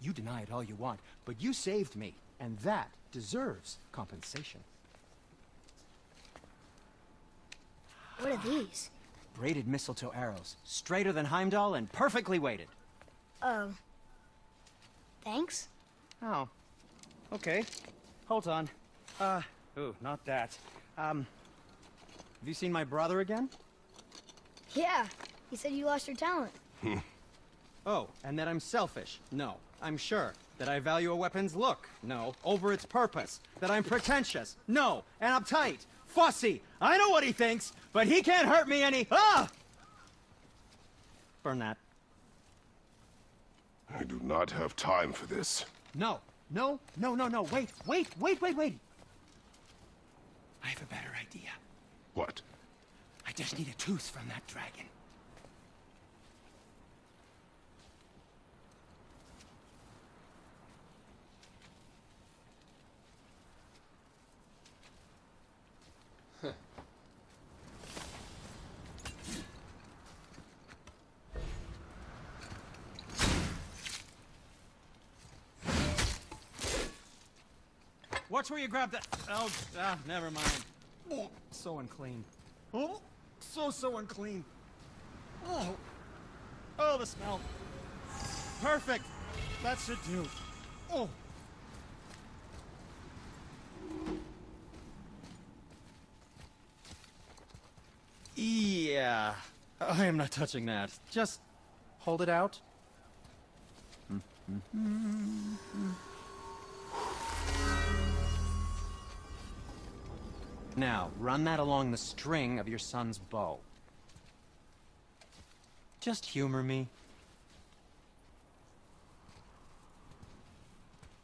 You deny it all you want, but you saved me, and that deserves compensation. What are these? Braided mistletoe arrows, straighter than Heimdall and perfectly weighted. Thanks? Oh, okay. Hold on. Ooh, not that. Have you seen my brother again? Yeah, he said you lost your talent. Oh, and that I'm selfish? No, I'm sure. That I value a weapon's look? No, over its purpose. That I'm pretentious? No, and uptight, fussy. I know what he thinks, but he can't hurt me any. Ah! Burn that. I do not have time for this. No. Wait. I have a better idea. What? I just need a tooth from that dragon. Watch where you grab that. Oh, never mind. Oh, so unclean. Oh, so unclean. Oh, the smell. Perfect. That should do. Oh. Yeah. I am not touching that. Just hold it out. Now, run that along the string of your son's bow. Just humor me.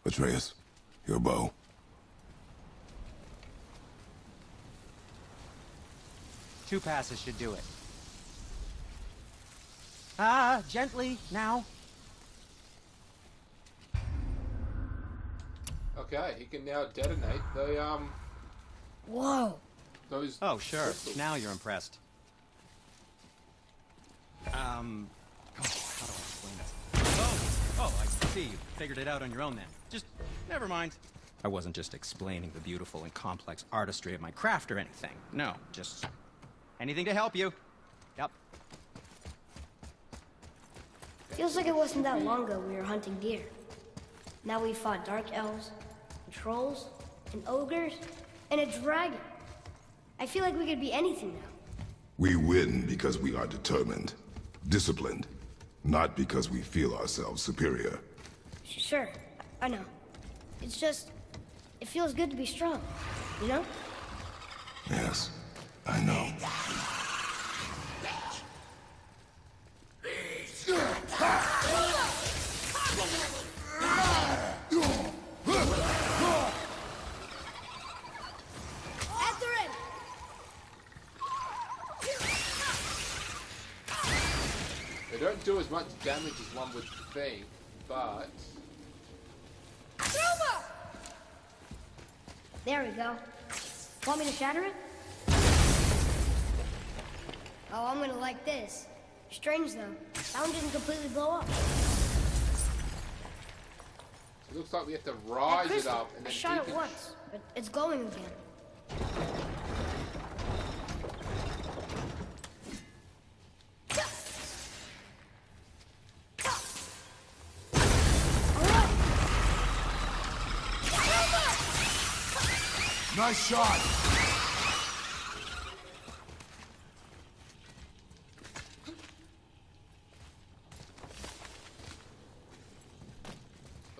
Atreus, your bow. Two passes should do it. Gently, now. Okay, he can now detonate the, Whoa. those... Oh, sure. crystals. Now you're impressed. How do I explain this? Oh, I see. You figured it out on your own then. Just, never mind. I wasn't just explaining the beautiful and complex artistry of my craft or anything. No, just anything to help you. Yep. Feels like it wasn't that long ago we were hunting deer. Now we fought dark elves, and trolls, and ogres, and a dragon. I feel like we could be anything now. We win because we are determined, disciplined, not because we feel ourselves superior. Sure, I know. It's just, it feels good to be strong, you know? Yes, I know. At the ready! They don't do as much damage as one would think, but... There we go. Want me to shatter it? Oh, I'm gonna like this. Strange though, sound didn't completely blow up. It looks like we have to rise it up and I then shot it decon- once, but it's glowing again. Nice shot.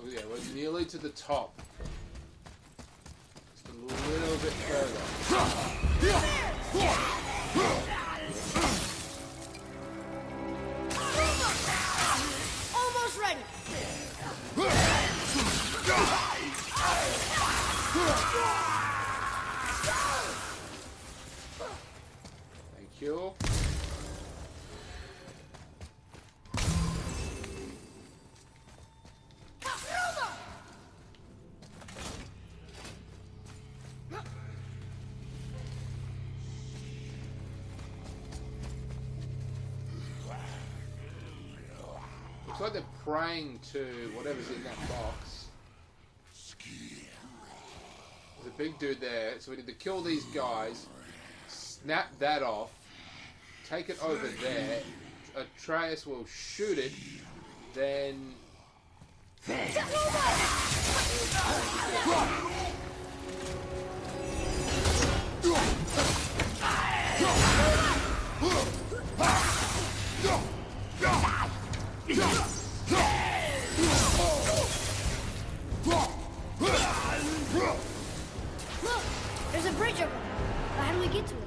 Oh yeah, we're nearly to the top. Just a little bit further. Almost ready! Thank you. Looks like they're praying to whatever's in that box. There's a big dude there, so we need to kill these guys, snap that off, take it over there, Atreus will shoot it, then... Look! There's a bridge over there. But how do we get to it?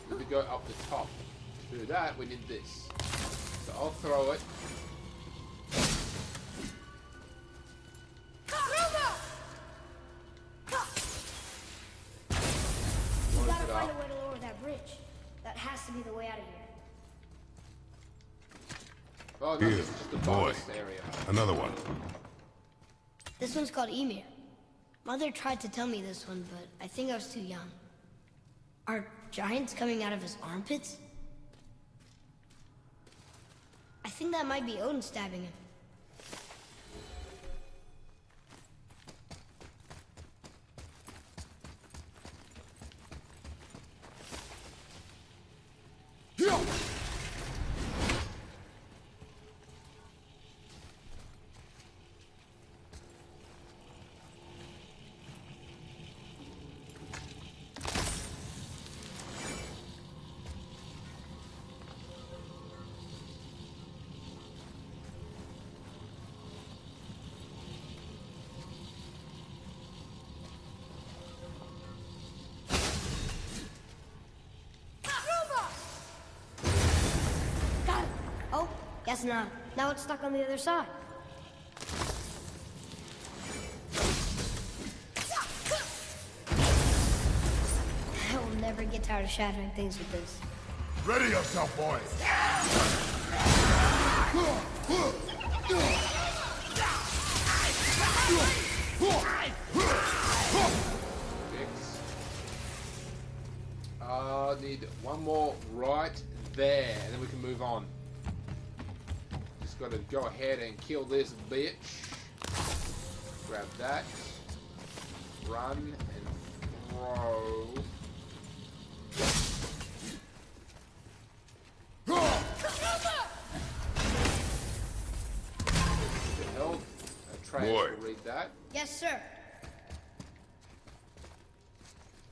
We need to go up the top. To do that, we need this. So I'll throw it. We gotta find a way to lower that bridge. That has to be the way out of here. Oh no, Here, this is just a boy. bonus area. Another one. This one's called Emir. Mother tried to tell me this one, but I think I was too young. Are giants coming out of his armpits? I think that might be Odin stabbing him. Guess not. Now it's stuck on the other side. I will never get tired of shattering things with this. Ready yourself, boys! Need one more right there, and then we can move on. Just got to go ahead and kill this bitch. Grab that. Run and throw. The hell? Atreus will read that. Yes, sir.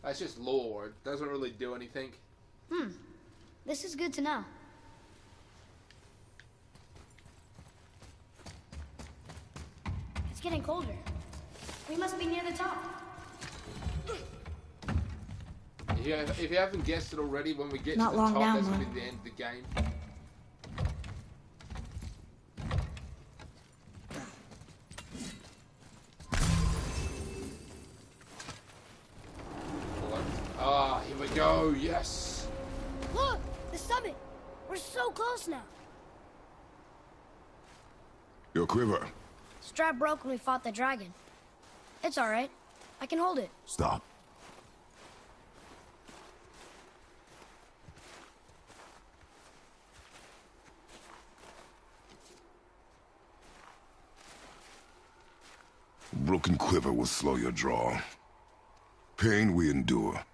That's just lore. It doesn't really do anything. This is good to know. It's getting colder. We must be near the top. Yeah, if you haven't guessed it already, when we get Not to the long top, now, that's Mom. going to be the end of the game. Ah, here we go, yes! Look! The summit! We're so close now. Your quiver. Strap broke when we fought the dragon. It's alright. I can hold it. Stop. Broken quiver will slow your draw. Pain we endure.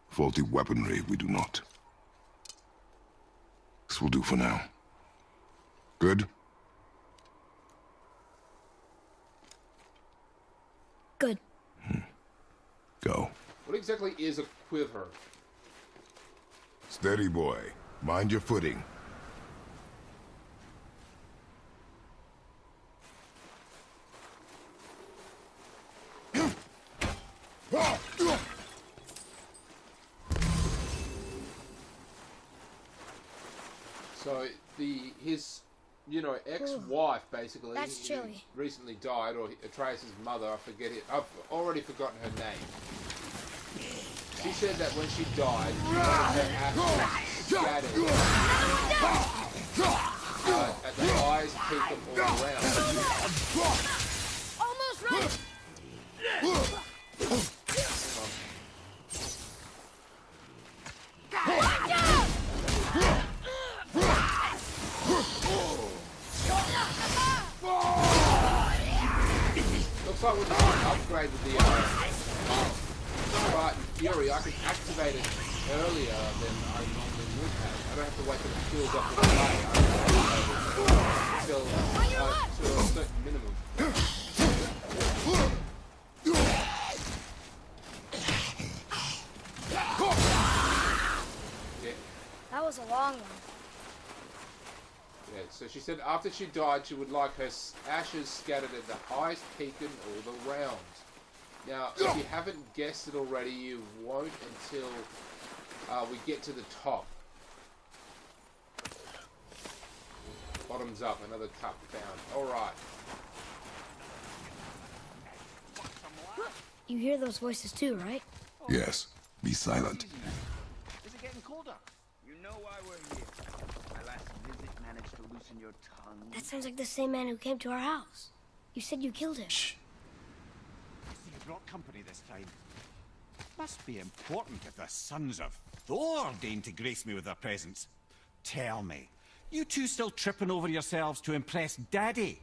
Faulty weaponry we do not. This will do for now. Good? Good. Go. What exactly is a quiver? Steady, boy. Mind your footing. So his ex-wife basically. That's who chilly. Recently died, or Atreus' mother. I forget it. I've already forgotten her name. She said that when she died, she wanted her ashes scattered. At the eyes, peeking all around. Almost right! Looks like we're going to upgrade with the Spartan Fury. I can activate it earlier than I normally would have. I don't have to wait till it fills up with fire. I can activate it until to a certain minimum. Yeah. That was a long one. Yeah, so she said after she died, she would like her ashes scattered at the highest peak in all the realms. Now, if you haven't guessed it already, you won't until we get to the top. Bottoms up, another cup found. Alright. You hear those voices too, right? Yes. Be silent. Is it getting colder? You know why we're here. My last visit managed to loosen your tongue. That sounds like the same man who came to our house. You said you killed him. Shh. You brought company this time. Must be important if the sons of Thor deign to grace me with their presence. Tell me, you two still tripping over yourselves to impress Daddy?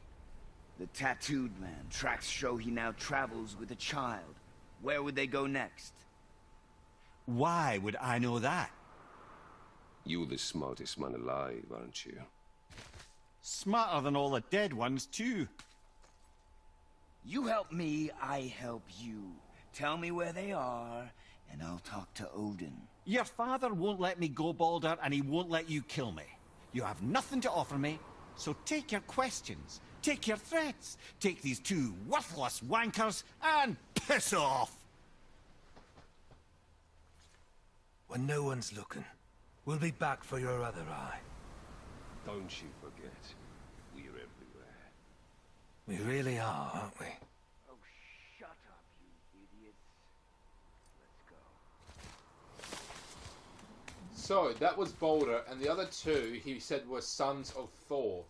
The tattooed man. Tracks show he now travels with a child. Where would they go next? Why would I know that? You're the smartest man alive, aren't you? Smarter than all the dead ones, too. You help me, I help you. Tell me where they are, and I'll talk to Odin. Your father won't let me go, Baldur, and he won't let you kill me. You have nothing to offer me, so take your questions, take your threats, take these two worthless wankers, and piss off! When no one's looking, we'll be back for your other eye. Don't you forget. We really are, aren't we? Oh, shut up, you idiots. Let's go. So, that was Boulder, and the other two, he said, were sons of Thor.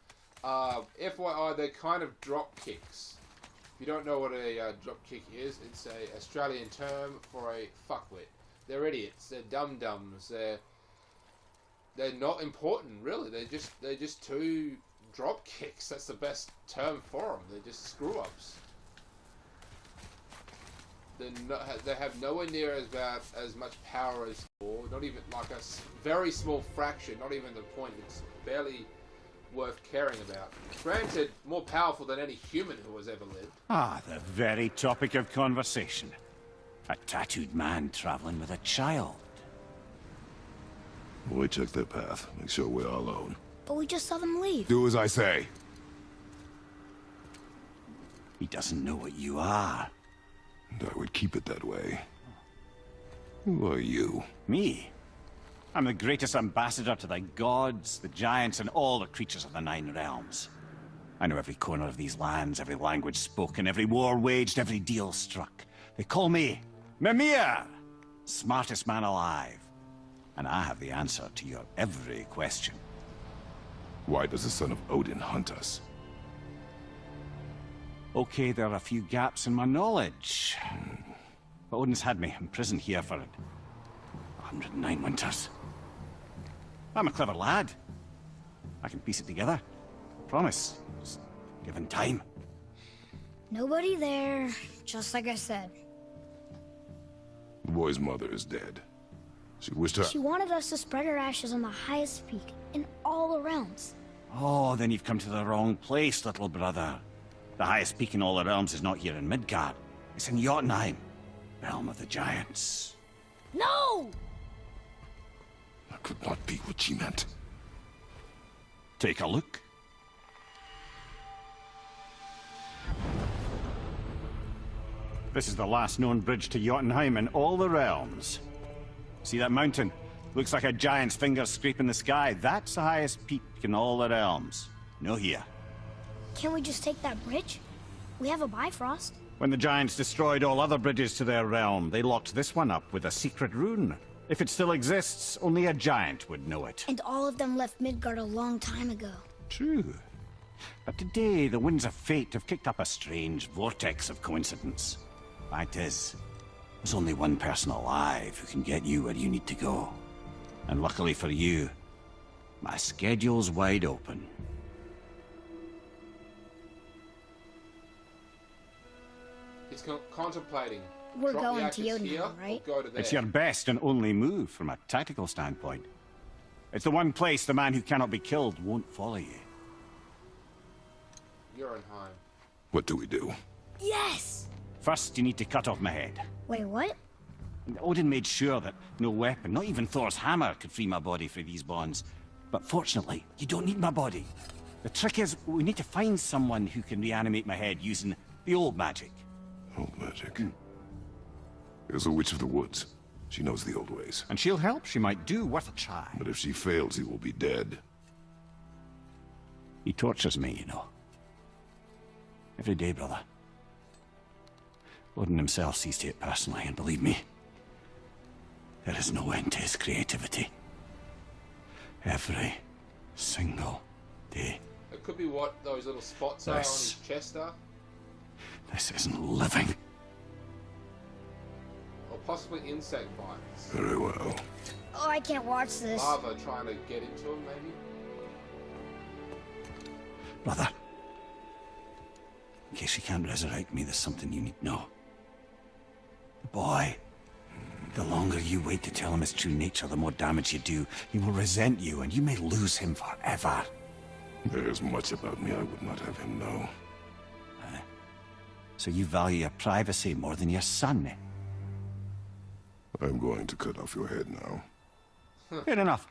FYI, they're kind of drop kicks. If you don't know what a drop kick is, it's a Australian term for a fuckwit. They're idiots. They're dum-dums. They're not important, really. They're just two drop kicks. That's the best term for them. They're just screw-ups. They have nowhere near as much power as Thor. Not even like a very small fraction. Not even the point. It's barely worth caring about. Granted, more powerful than any human who has ever lived. Ah, the very topic of conversation. A tattooed man traveling with a child. We check their path. Make sure we're all alone. But we just saw them leave. Do as I say. He doesn't know what you are. And I would keep it that way. Who are you? Me? I'm the greatest ambassador to the gods, the giants, and all the creatures of the Nine Realms. I know every corner of these lands, every language spoken, every war waged, every deal struck. They call me Mimir, smartest man alive. And I have the answer to your every question. Why does the son of Odin hunt us? Okay, there are a few gaps in my knowledge. But Odin's had me imprisoned here for 109 winters. I'm a clever lad. I can piece it together. Promise. Just given time. Nobody there, just like I said. The boy's mother is dead. She wished her... She wanted us to spread her ashes on the highest peak in all the realms. Oh, then you've come to the wrong place, little brother. The highest peak in all the realms is not here in Midgard. It's in Jotunheim, realm of the giants. No! That could not be what she meant. Take a look. This is the last known bridge to Jotunheim in all the realms. See that mountain? Looks like a giant's finger scraping the sky. That's the highest peak in all the realms. No here. Can't we just take that bridge? We have a Bifrost. When the giants destroyed all other bridges to their realm, they locked this one up with a secret rune. If it still exists, only a giant would know it. And all of them left Midgard a long time ago. True. But today, the winds of fate have kicked up a strange vortex of coincidence. Fact is, there's only one person alive who can get you where you need to go. And luckily for you, my schedule's wide open. He's contemplating. We're Drop the going to ashes Jotunheim, here, or right? Go to there. It's your best and only move from a tactical standpoint. It's the one place the man who cannot be killed won't follow you. Jotunheim. What do we do? Yes! First, you need to cut off my head. Wait, what? Odin made sure that no weapon, not even Thor's hammer, could free my body from these bonds. But fortunately, you don't need my body. The trick is, we need to find someone who can reanimate my head using the old magic. Old magic. There's a witch of the woods. She knows the old ways. And she'll help. She might do worth a try. But if she fails, he will be dead. He tortures me, you know. Every day, brother. Odin himself sees to it personally, and believe me, there is no end to his creativity. Every single day. It could be what those little spots are on his chest are. This isn't living. Or possibly insect bites. Very well. Oh, I can't watch this. Lava trying to get into him, maybe? Brother, in case you can't resurrect me, there's something you need to know. The boy, the longer you wait to tell him his true nature, the more damage you do. He will resent you, and you may lose him forever. There's much about me I would not have him know. So you value your privacy more than your son, eh? I'm going to cut off your head now. Fair enough.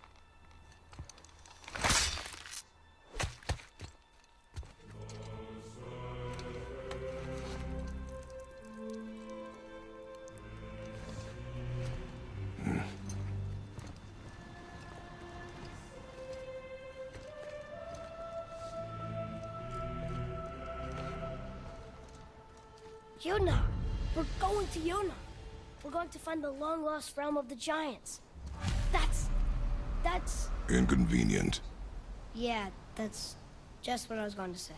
Yuna! We're going to Yuna! We're going to find the long-lost realm of the giants. That's... Inconvenient. Yeah, that's just what I was going to say.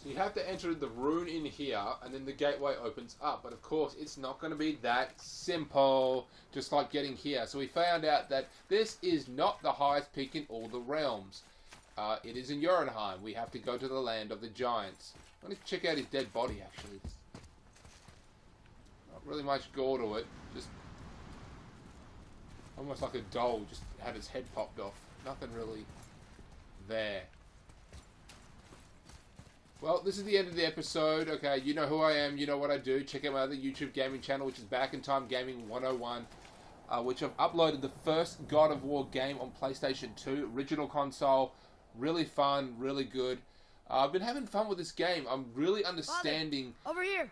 So you have to enter the rune in here, and then the gateway opens up. But of course, it's not going to be that simple, just like getting here. So we found out that this is not the highest peak in all the realms. It is in Jotunheim. We have to go to the land of the giants. I'm going to check out his dead body, actually. Not really much gore to it. Just almost like a doll, just had its head popped off. Nothing really there. Well, this is the end of the episode. Okay, you know who I am, you know what I do. Check out my other YouTube gaming channel, which is Back in Time Gaming 101, which I've uploaded the first God of War game on PlayStation 2, original console. Really fun, really good. I've been having fun with this game. I'm really understanding Father, over here.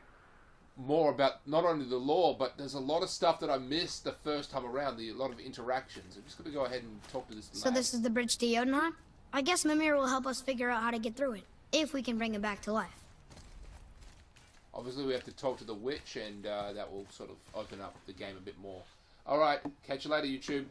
more about not only the lore, but there's a lot of stuff that I missed the first time around, a lot of interactions. I'm just going to go ahead and talk to this So lad. this is the bridge to Jotunheim? I guess Mimir will help us figure out how to get through it, if we can bring him back to life. Obviously, we have to talk to the witch, and that will sort of open up the game a bit more. Alright, catch you later, YouTube.